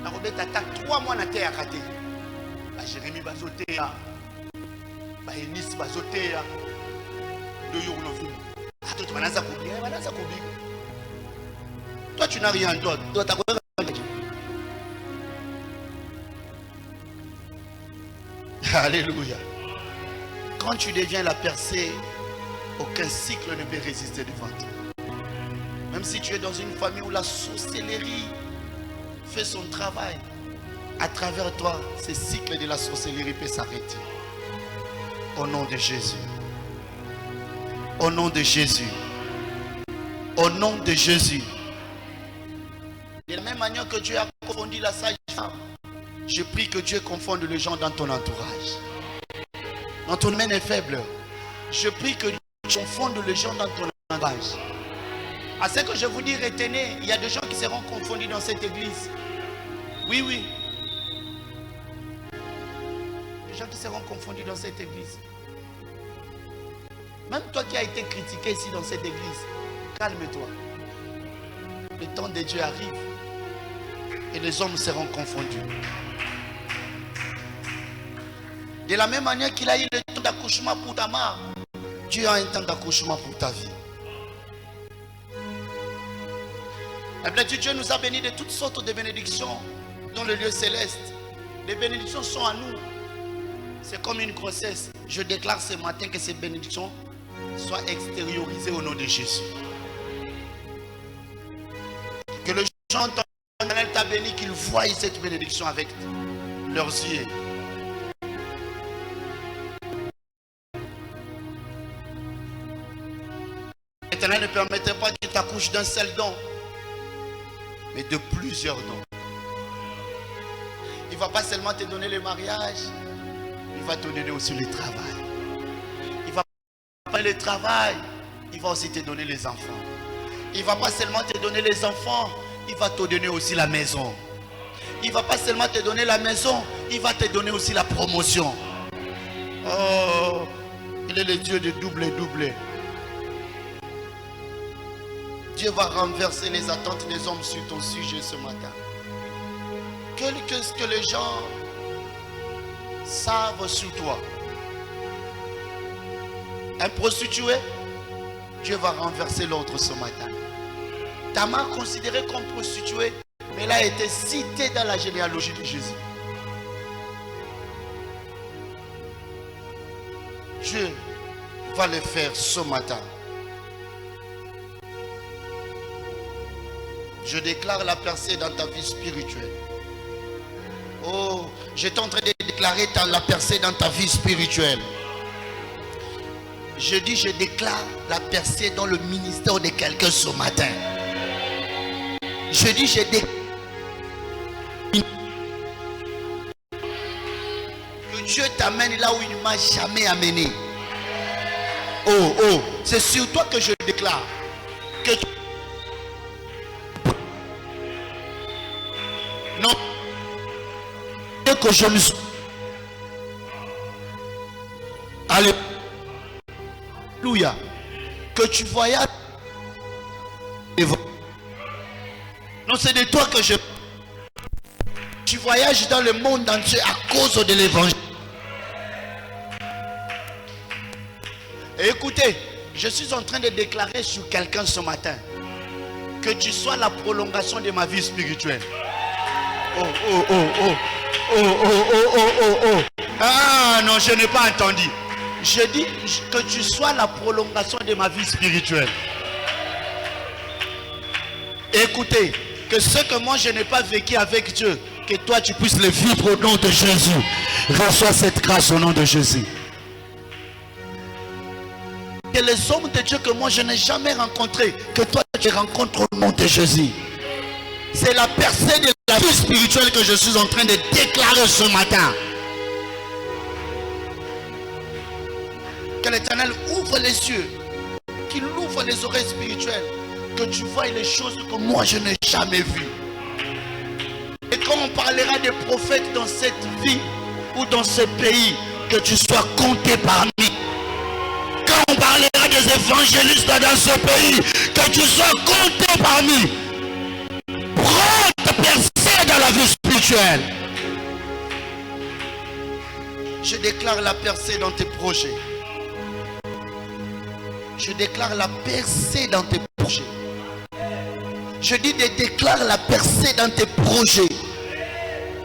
La Robette attaque 3 mois na terre à rater. Jérémie Bazotéa, Enis Bazotéa, de Yournovim. Toi tu n'as rien d'autre. Alléluia. Quand tu deviens la percée, aucun cycle ne peut résister devant toi. Même si tu es dans une famille où la sorcellerie fait son travail, à travers toi, ce cycle de la sorcellerie peut s'arrêter. Au nom de Jésus. Au nom de Jésus. Au nom de Jésus. De la même manière que Dieu a confondu la sage-femme, je prie que Dieu confonde les gens dans ton entourage. Dans ton domaine faible, je prie que Dieu confonde les gens dans ton entourage. À ce que je vous dis, retenez, il y a des gens qui seront confondus dans cette église. Oui. Des gens qui seront confondus dans cette église. Même toi qui as été critiqué ici dans cette église, calme-toi. Le temps de Dieu arrive et les hommes seront confondus. De la même manière qu'il a eu le temps d'accouchement pour Tamar, Dieu a un temps d'accouchement pour ta vie. Dieu nous a bénis de toutes sortes de bénédictions dans le lieu céleste. Les bénédictions sont à nous. C'est comme une grossesse. Je déclare ce matin que ces bénédictions soient extériorisées au nom de Jésus. Que les gens entendent t'a béni, qu'ils voient cette bénédiction avec leurs yeux. L'Éternel ne permettrait pas qu'il t'accouche d'un seul don, mais de plusieurs dons. Il ne va pas seulement te donner le mariage, il va te donner aussi le travail. Il va pas le travail, il va aussi te donner les enfants. Il ne va pas seulement te donner les enfants, il va te donner aussi la maison. Il ne va pas seulement te donner la maison, il va te donner aussi la promotion. Oh, il est le Dieu de double. Dieu va renverser les attentes des hommes sur ton sujet ce matin. Qu'est-ce que les gens savent sur toi? Un prostitué, Dieu va renverser l'autre ce matin. Tamar, considérée comme prostituée, mais elle a été citée dans la généalogie de Jésus. Dieu va le faire ce matin. Je déclare la percée dans ta vie spirituelle. Oh, j'étais en train de déclarer la percée dans ta vie spirituelle. Je dis, je déclare la percée dans le ministère de quelqu'un ce matin. Je dis, je déclare que Dieu t'amène là où il ne m'a jamais amené. Oh, c'est sur toi que je déclare que non, que je me suis. Alléluia. Que tu voyages. Non, c'est de toi que je. Tu voyages dans le monde entier à cause de l'évangile. Et écoutez, je suis en train de déclarer sur quelqu'un ce matin que tu sois la prolongation de ma vie spirituelle. Ah non, je n'ai pas entendu. Je dis que tu sois la prolongation de ma vie spirituelle. Écoutez, que ce que moi je n'ai pas vécu avec Dieu, que toi tu puisses le vivre au nom de Jésus. Reçois cette grâce au nom de Jésus. Que les hommes de Dieu que moi je n'ai jamais rencontrés, que toi tu rencontres au nom de Jésus. C'est la percée de la vie spirituelle que je suis en train de déclarer ce matin. Que l'Éternel ouvre les yeux, qu'il ouvre les oreilles spirituelles, que tu vois les choses que moi je n'ai jamais vues. Et quand on parlera des prophètes dans cette vie ou dans ce pays, que tu sois compté parmi. Quand on parlera des évangélistes dans ce pays, que tu sois compté parmi. Prends ta percée dans la vie spirituelle. Je déclare la percée dans tes projets. Je déclare la percée dans tes projets. Je dis déclare la percée dans tes projets.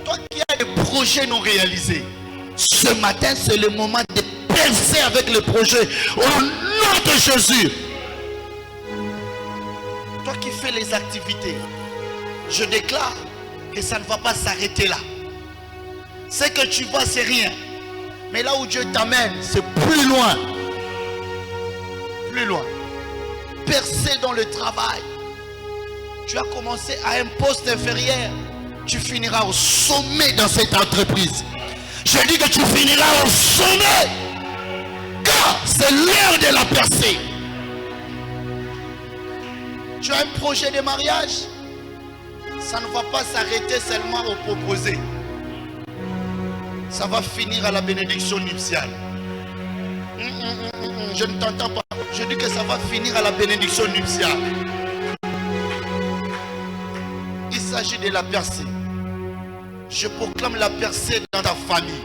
Toi qui as des projets non réalisés, ce matin c'est le moment de percer avec les projets au nom de Jésus. Toi qui fais les activités, je déclare que ça ne va pas s'arrêter là. Ce que tu vois c'est rien, mais là où Dieu t'amène c'est plus loin. Plus loin. Percer dans le travail. Tu as commencé à un poste inférieur. Tu finiras au sommet dans cette entreprise. Je dis que tu finiras au sommet. Car c'est l'heure de la percée. Tu as un projet de mariage. Ça ne va pas s'arrêter seulement au proposé. Ça va finir à la bénédiction nuptiale. Je ne t'entends pas. Je dis que ça va finir à la bénédiction nuptiale. Il s'agit de la percée. Je proclame la percée dans ta famille.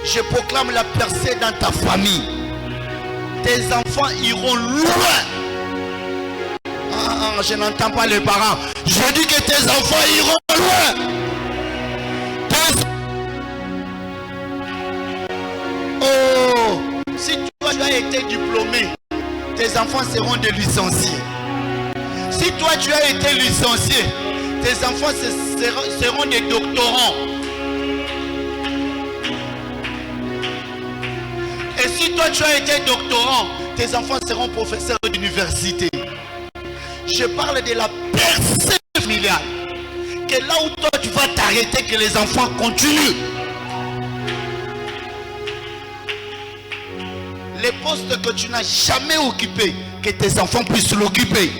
Je proclame la percée dans ta famille. Tes enfants iront loin. Je n'entends pas les parents. Je dis que tes enfants iront loin. Oh, si toi tu as été diplômé, tes enfants seront des licenciés. Si toi tu as été licencié, tes enfants seront des doctorants. Et si toi tu as été doctorant, tes enfants seront professeurs d'université. Je parle de la percée familiale. Que là où toi tu vas t'arrêter, que les enfants continuent. Les postes que tu n'as jamais occupés, que tes enfants puissent l'occuper.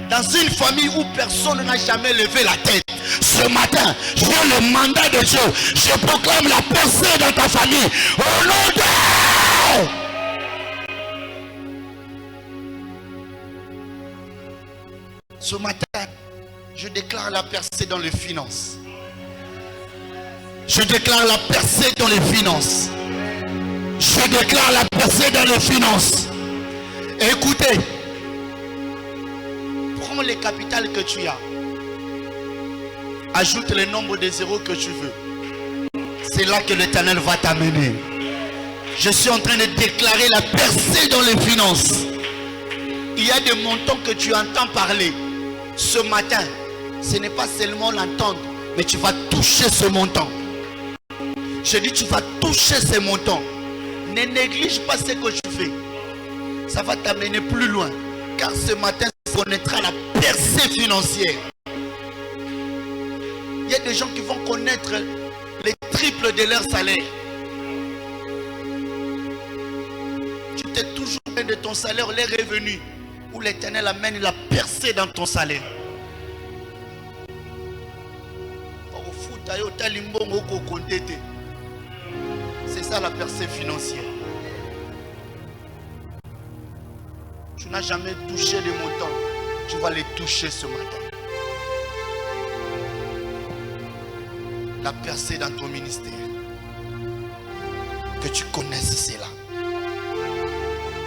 Dans une famille où personne n'a jamais levé la tête. Ce matin, j'ai le mandat de Dieu. Je proclame la percée dans ta famille. Au nom de... Ce matin, je déclare la percée dans les finances. Je déclare la percée dans les finances. Je déclare la percée dans les finances. Écoutez, prends les capitales que tu as. Ajoute le nombre de zéros que tu veux. C'est là que l'Éternel va t'amener. Je suis en train de déclarer la percée dans les finances. Il y a des montants que tu entends parler. Ce matin, ce n'est pas seulement l'entendre, mais tu vas toucher ce montant. Je dis, tu vas toucher ce montant. Ne néglige pas ce que tu fais. Ça va t'amener plus loin. Car ce matin, tu connaîtras la percée financière. Il y a des gens qui vont connaître les triples de leur salaire. Tu t'es toujours fait de ton salaire, les revenus, où l'Éternel amène la percée dans ton salaire. C'est ça la percée financière. Tu n'as jamais touché les montants. Tu vas les toucher ce matin. La percée dans ton ministère. Que tu connaisses cela.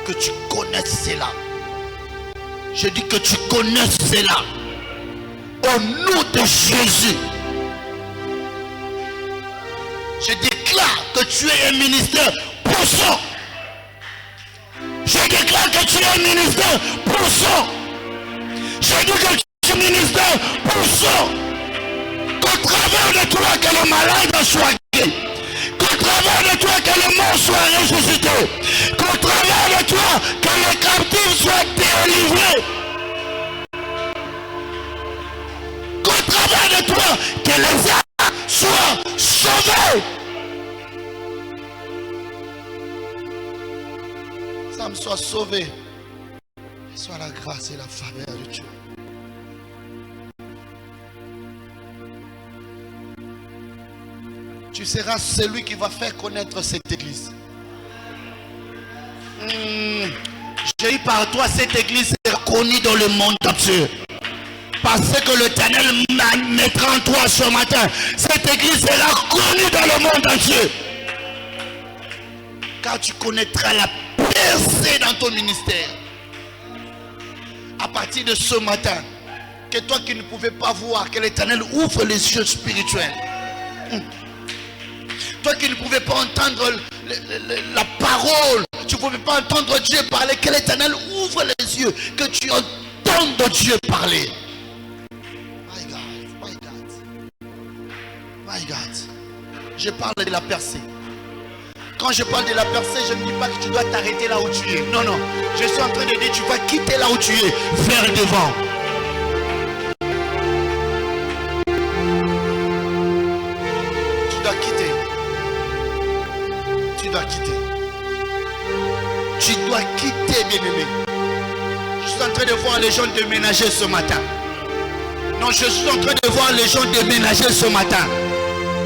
Que tu connaisses cela. Je dis que tu connaisses cela. Au nom de Jésus. Je déclare que tu es un ministère puissant. Je déclare que tu es un ministère puissant. Je dis que tu es un ministère puissant. Qu'au travers de toi que le malade soit guéri. Qu'au travers de toi que le mort soit ressuscité. Qu'au travers de toi que le captif soit délivré. Qu'au travers de toi que les âmes soient sauvés. Âmes soient sauvées. Soit la grâce et la faveur de Dieu. Tu seras celui qui va faire connaître cette église. J'ai eu par toi, cette église sera connue dans le monde entier. Parce que l'Éternel mettra en toi ce matin. Cette église sera connue dans le monde entier. Car tu connaîtras la percée dans ton ministère. À partir de ce matin, que toi qui ne pouvais pas voir, que l'Éternel ouvre les yeux spirituels. Toi qui ne pouvais pas entendre la parole, tu ne pouvais pas entendre Dieu parler, que l'Éternel ouvre les yeux, que tu entendes Dieu parler. My God, my God, my God. Je parle de la percée. Quand je parle de la percée, je ne dis pas que tu dois t'arrêter là où tu es. Non, non. Je suis en train de dire, tu vas quitter là où tu es, vers devant. Tu dois quitter. Tu dois quitter. Tu dois quitter, bien-aimé. Je suis en train de voir les gens déménager ce matin. Non, je suis en train de voir les gens déménager ce matin.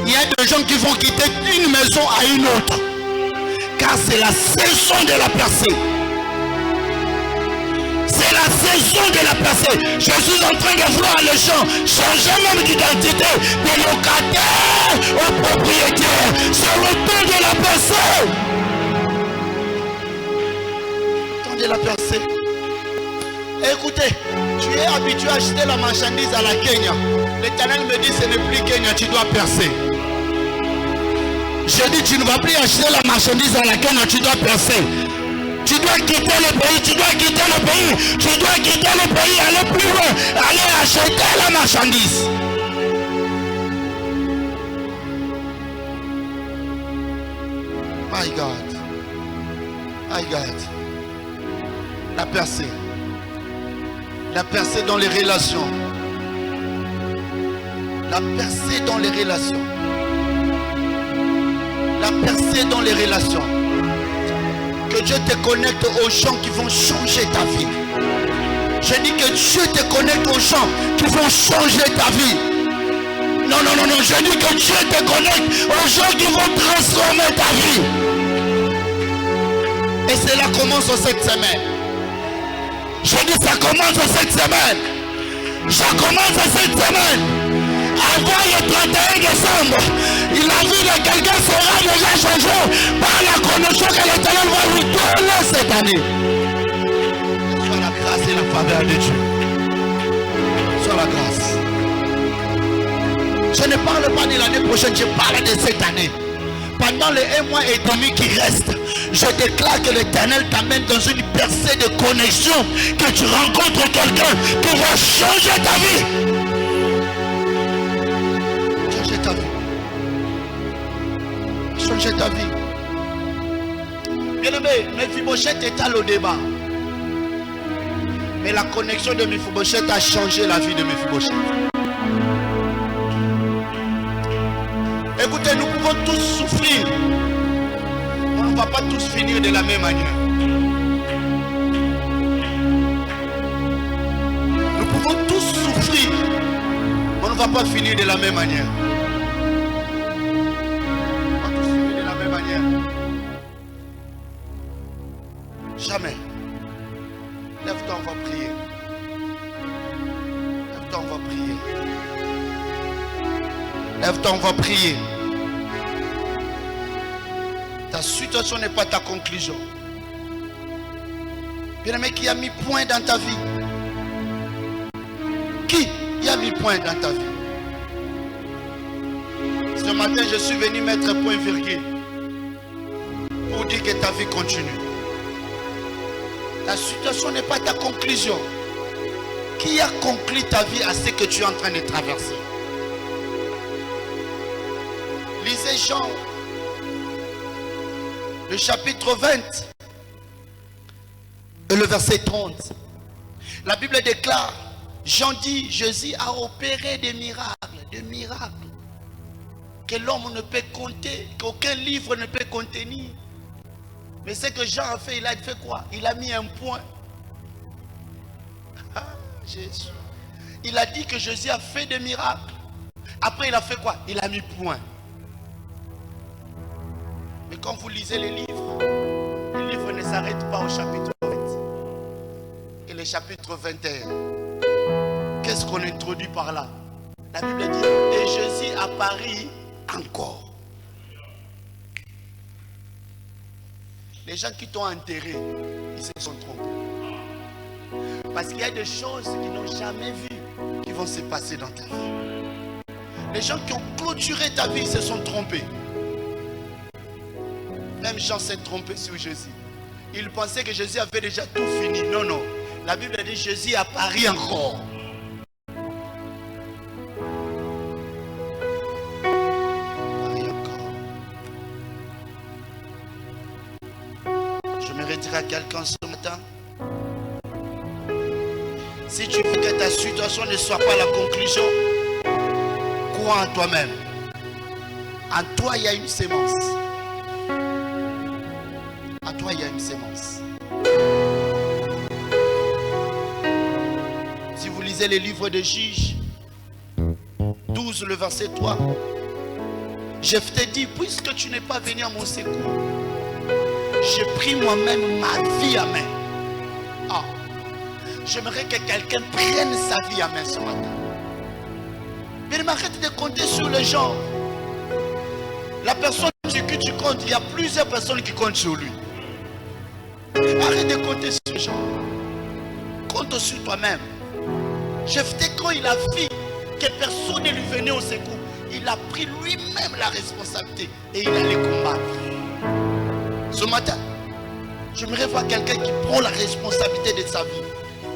Il y a des gens qui vont quitter une maison à une autre. Car c'est la saison de la percée. C'est la saison de la percée. Je suis en train de voir les gens changer même d'identité, de locataire au propriétaire. C'est le temps de la percée. Le temps de la percée. Écoutez, tu es habitué à acheter la marchandise à la Kenya. L'Éternel me dit ce n'est plus Kenya, tu dois percer. Je dis tu ne vas plus acheter la marchandise à la Kenya, tu dois percer. Tu dois quitter le pays, tu dois quitter le pays, tu dois quitter le pays, aller plus loin, aller acheter la marchandise. My God, my God, la percée. La percée dans les relations. La percée dans les relations. La percée dans les relations. Que Dieu te connecte aux gens qui vont changer ta vie. Je dis que Dieu te connecte aux gens qui vont changer ta vie. Non, non, non, non. Je dis que Dieu te connecte aux gens qui vont transformer ta vie. Et cela commence cette semaine. Je dis ça commence cette semaine. Ça commence cette semaine. Avant le 31 décembre, la vie de quelqu'un sera déjà changée par la connexion que l'Éternel va lui donner cette année. Soit la grâce et la faveur de Dieu. Soit la grâce. Je ne parle pas de l'année prochaine, je parle de cette année. Pendant les 1 mois et demi qui restent, je déclare que l'Éternel t'amène dans une percée de connexion, que tu rencontres quelqu'un qui va changer ta vie. Changer ta vie. Changer ta vie. Bien-aimé, Mephibosheth est allé au débat. Mais la connexion de Mephibosheth a changé la vie de Mephibosheth. Écoutez, nous pouvons tous souffrir. On ne va pas tous finir de la même manière. Nous pouvons tous souffrir. On ne va pas finir de la même manière. On va tous finir de la même manière. Jamais. Lève-toi, on va prier. Lève-toi, on va prier. Lève-toi, on va prier. Ta situation n'est pas ta conclusion. Bien-aimé, qui a mis point dans ta vie? Qui a mis point dans ta vie? Ce matin, je suis venu mettre point virgule pour dire que ta vie continue. Ta situation n'est pas ta conclusion. Qui a conclu ta vie à ce que tu es en train de traverser? Lisez Jean, le chapitre 20 et le verset 30. La Bible déclare, Jean dit, Jésus a opéré des miracles que l'homme ne peut compter, qu'aucun livre ne peut contenir. Mais ce que Jean a fait, il a fait quoi? Il a mis un point. Ah, Jésus. Il a dit que Jésus a fait des miracles. Après, il a fait quoi? Il a mis point. Mais quand vous lisez les livres ne s'arrêtent pas au chapitre 20 et le chapitre 21. Qu'est-ce qu'on introduit par là? La Bible dit, et Jésus apparut encore. Les gens qui t'ont enterré, ils se sont trompés. Parce qu'il y a des choses qu'ils n'ont jamais vues qui vont se passer dans ta vie. Les gens qui ont clôturé ta vie se sont trompés. Même Jean s'est trompé sur Jésus. Il pensait que Jésus avait déjà tout fini. Non, non. La Bible dit Jésus apparaît encore. Apparaît encore. Je me retire à quelqu'un ce matin. Si tu veux que ta situation ne soit pas la conclusion, crois en toi-même. En toi, il y a une sémence. En toi, il y a une sémence. Si vous lisez les livres de Juges 12, le verset 3, je t'ai dit, puisque tu n'es pas venu à mon secours, j'ai pris moi-même ma vie à main. Ah, j'aimerais que quelqu'un prenne sa vie à main ce matin. Mais arrête de compter sur les gens. La personne sur qui tu comptes, il y a plusieurs personnes qui comptent sur lui. Arrête de compter sur les gens. Compte sur toi-même. Jephthé, quand il a vu que personne ne lui venait au secours, il a pris lui-même la responsabilité et il allait combattre. Ce matin, j'aimerais voir quelqu'un qui prend la responsabilité de sa vie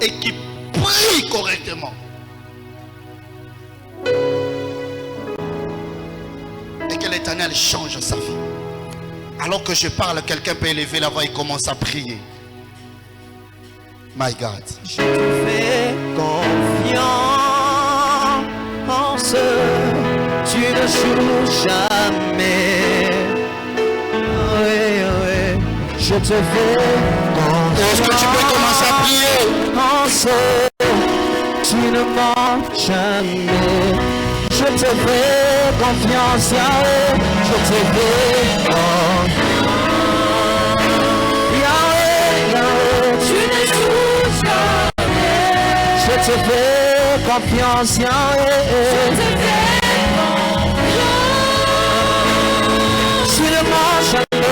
et qui prie correctement. Et que l'Éternel change sa vie. Alors que je parle, quelqu'un peut élever la voix et commence à prier. My God. Je te fais confiance, tu ne joues jamais. Oui, oui. je te fais confiance. Est-ce que tu peux commencer à prier? Tu ne mens jamais. Je te fais confiance, Yahweh. Je te fais confiance. Yahweh, Yahweh, tu ne joues jamais. Je te fais confiance, Yahweh. Je te fais confiance. Tu ne mens jamais.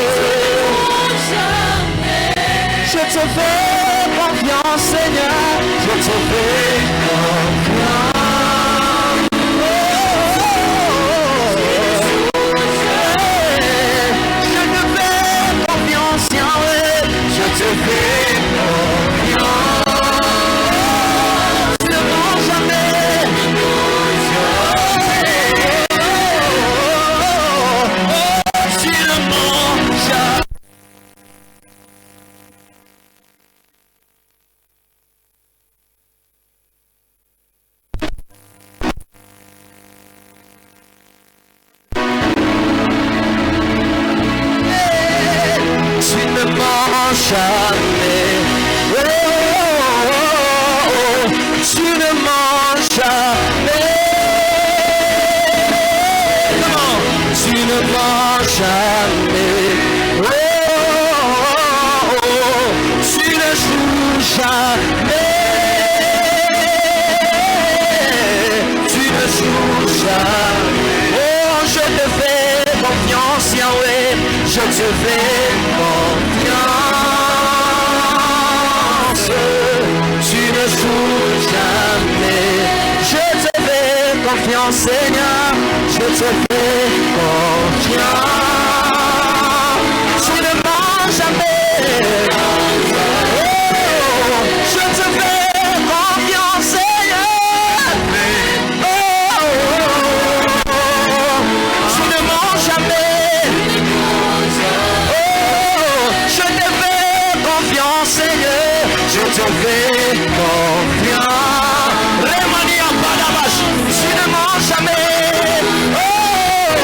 Je te fais confiance, Seigneur. Je te fais confiance. Je te fais confiance, Yahweh. Je te fais confiance. Tu ne mens jamais. Tu ne mens jamais. Jamais. Oh, oh, oh, oh. Tu ne mens jamais. Comment? Tu ne mens jamais. Oh, oh, oh. Tu ne joues jamais. Tu ne joues jamais. Oh, je te fais confiance, Yahweh. Je te fais confiance. Tu ne joues jamais. Je te fais confiance, Seigneur. Je te fais confiance. Tu ne mens jamais. Oh, je te fais confiance, Seigneur. Oh, oh, oh, oh. Tu ne mens jamais. Oh, je te fais confiance, Seigneur. Je te fais confiance. Remania Badabash, tu ne mens jamais. Oh,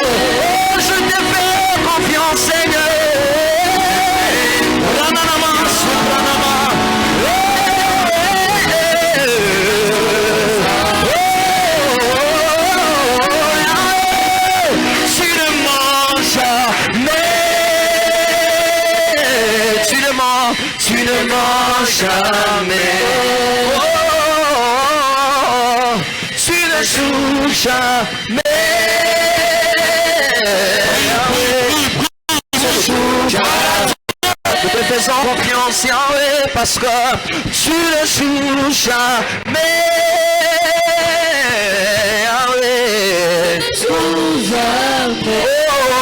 oh, je te fais confiance, Seigneur. Rananama, Supranama. Tu ne mens jamais. Tu ne mens jamais. Oh, tu ne joues jamais. Nous te faisons confiance, Yahweh, parce que tu ne joues jamais. Yahweh. Oh,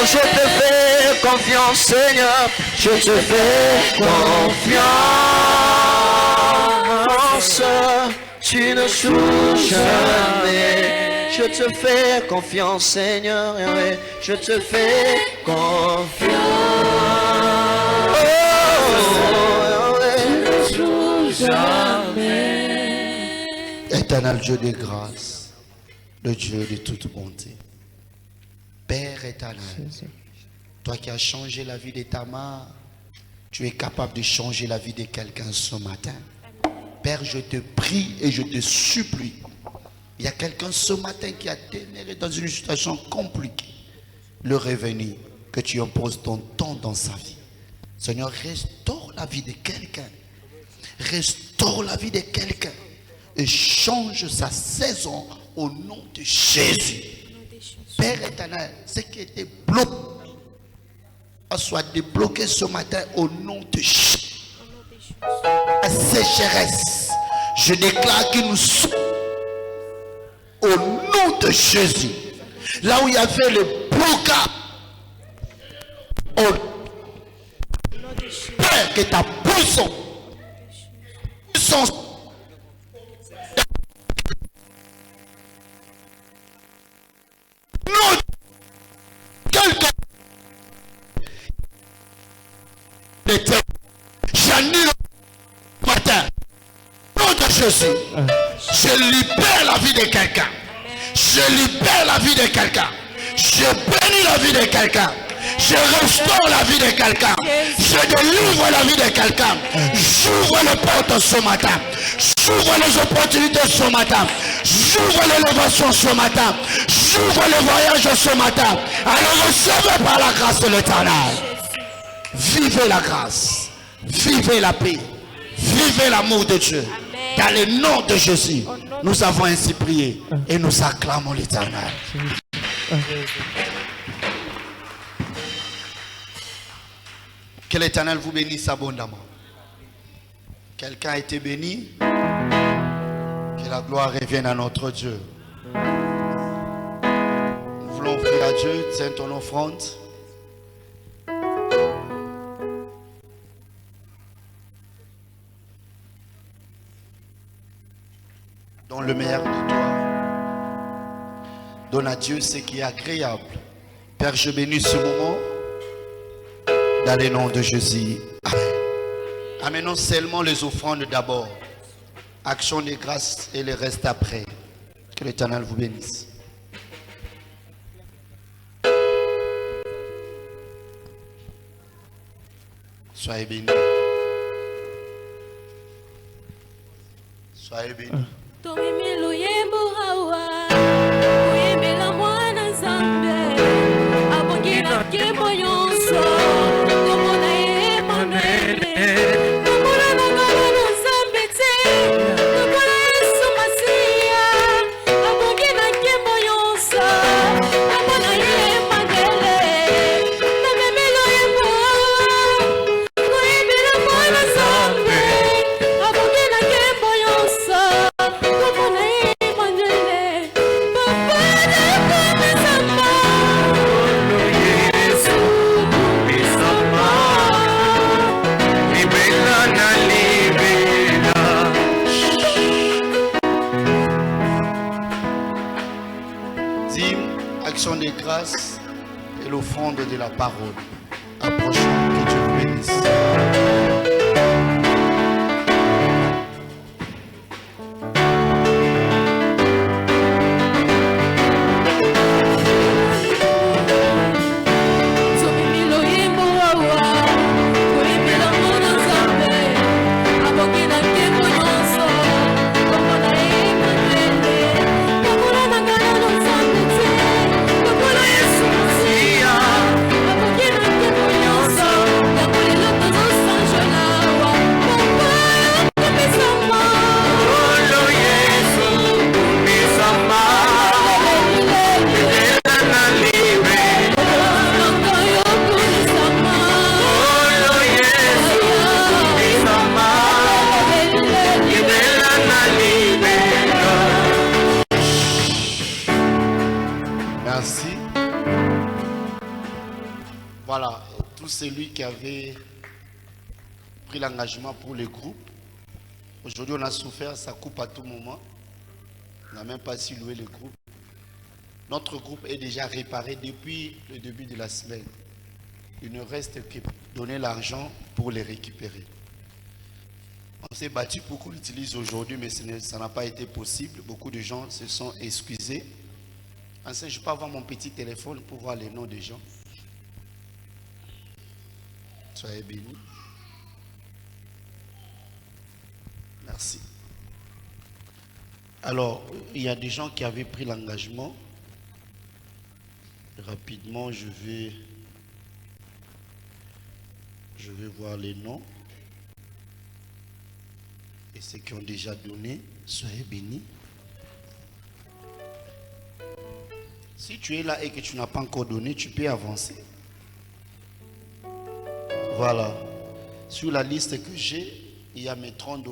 je te fais confiance, Seigneur. Je te fais confiance. Tu ne joues jamais. Je te fais confiance, Seigneur. Yahweh. Je te fais confiance. Oh, Yahweh. Tu ne joues jamais. Éternel Dieu de grâce, le Dieu de toute bonté, Père éternel, toi qui as changé la vie de Tamar, tu es capable de changer la vie de quelqu'un ce matin. Père, je te prie et je te supplie. Il y a quelqu'un ce matin qui a demeuré dans une situation compliquée. Le revenu que tu imposes ton temps dans sa vie. Seigneur, restaure la vie de quelqu'un. Restaure la vie de quelqu'un. Et change sa saison au nom de Jésus. Père éternel, ce qui était bloqué soit débloqué ce matin au nom de Jésus. La sécheresse, je déclare qu'il nous sauve au nom de Jésus. Là où il y avait le blocage, Père, que ta puissance non, quelqu'un j'annule le matin au nom de Jésus. Je libère la vie de quelqu'un. Je libère la vie de quelqu'un. Je bénis la vie de quelqu'un. Je restaure la vie de quelqu'un. Je délivre la vie de quelqu'un. J'ouvre les portes ce matin. J'ouvre les opportunités ce matin. J'ouvre l'élévation ce matin. J'ouvre le voyage ce matin. Alors recevez par la grâce de l'Éternel. Vivez la grâce. Vivez la paix. Vivez l'amour de Dieu. Dans le nom de Jésus, nous avons ainsi prié et nous acclamons l'Éternel. Que l'Éternel vous bénisse abondamment. Quelqu'un a été béni. Que la gloire revienne à notre Dieu. Nous voulons offrir à Dieu, tiens ton offrande. Donne le meilleur de toi. Donne à Dieu ce qui est agréable. Père, je bénis ce moment. Dans le nom de Jésus. Amen. Amenons seulement les offrandes d'abord. Action de grâce et le reste après. Que l'Éternel vous bénisse. Soyez bénis. Soyez bénis. Et l'offrande de la parole. Approchons, que Dieu vous bénisse. Voilà, tout celui qui avait pris l'engagement pour le groupe. Aujourd'hui, on a souffert, ça coupe à tout moment. On n'a même pas su louer le groupe. Notre groupe est déjà réparé depuis le début de la semaine. Il ne reste que donner l'argent pour les récupérer. On s'est battu pour qu'on l'utilise aujourd'hui, mais ça n'a pas été possible. Beaucoup de gens se sont excusés. Enfin, je peux avoir mon petit téléphone pour voir les noms des gens. Soyez bénis. Merci. Alors, il y a des gens qui avaient pris l'engagement. Rapidement, je vais voir les noms. Et ceux qui ont déjà donné, soyez bénis. Si tu es là et que tu n'as pas encore donné, tu peux avancer. Voilà. Sur la liste que j'ai, il y a mes $30.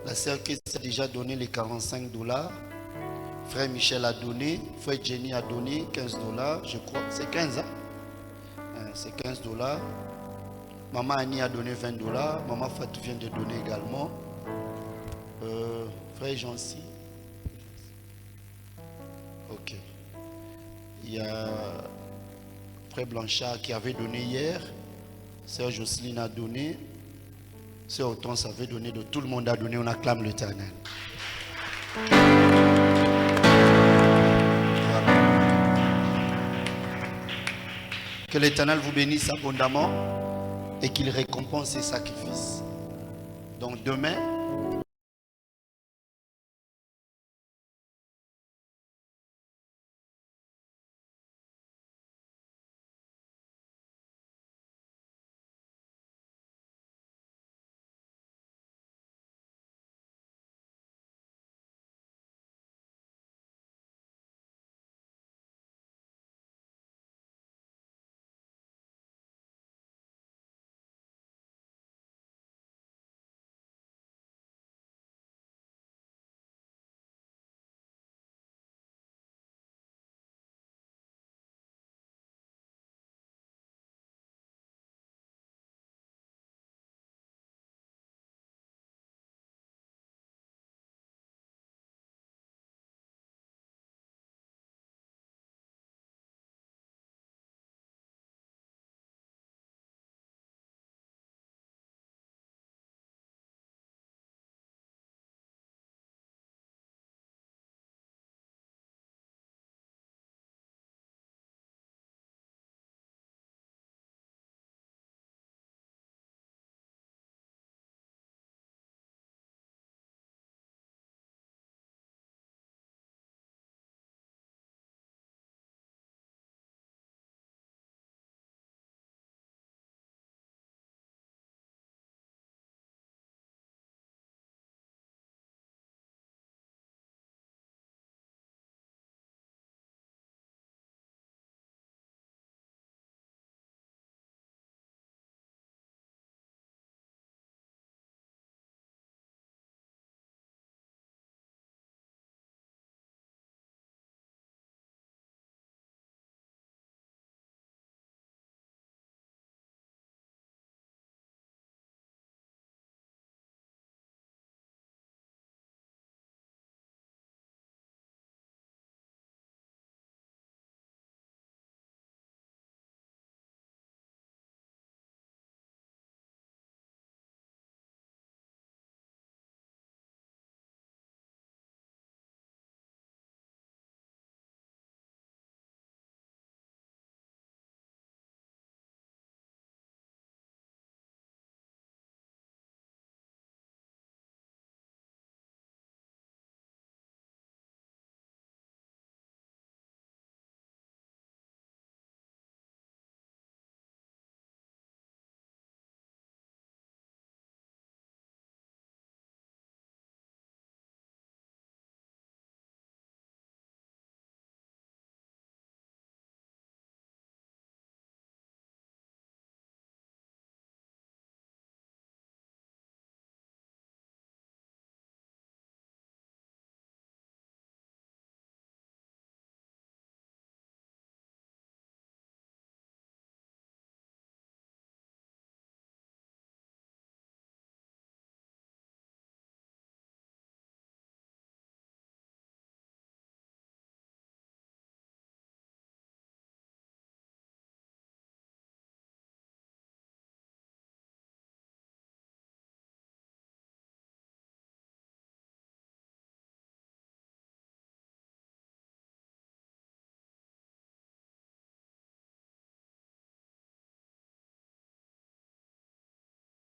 La sœur qui a déjà donné les $45. Frère Michel a donné. Frère Jenny a donné $15. Je crois. C'est 15, hein? C'est $15. Maman Annie a donné $20. Maman Fatou vient de donner également. Frère Jancy. Ok. Il y a Frère Blanchard qui avait donné hier. Sœur Jocelyne a donné. Sœur Hortense avait donné. Tout le monde a donné. On acclame l'Éternel. Voilà. Que l'Éternel vous bénisse abondamment et qu'il récompense ses sacrifices. Donc demain,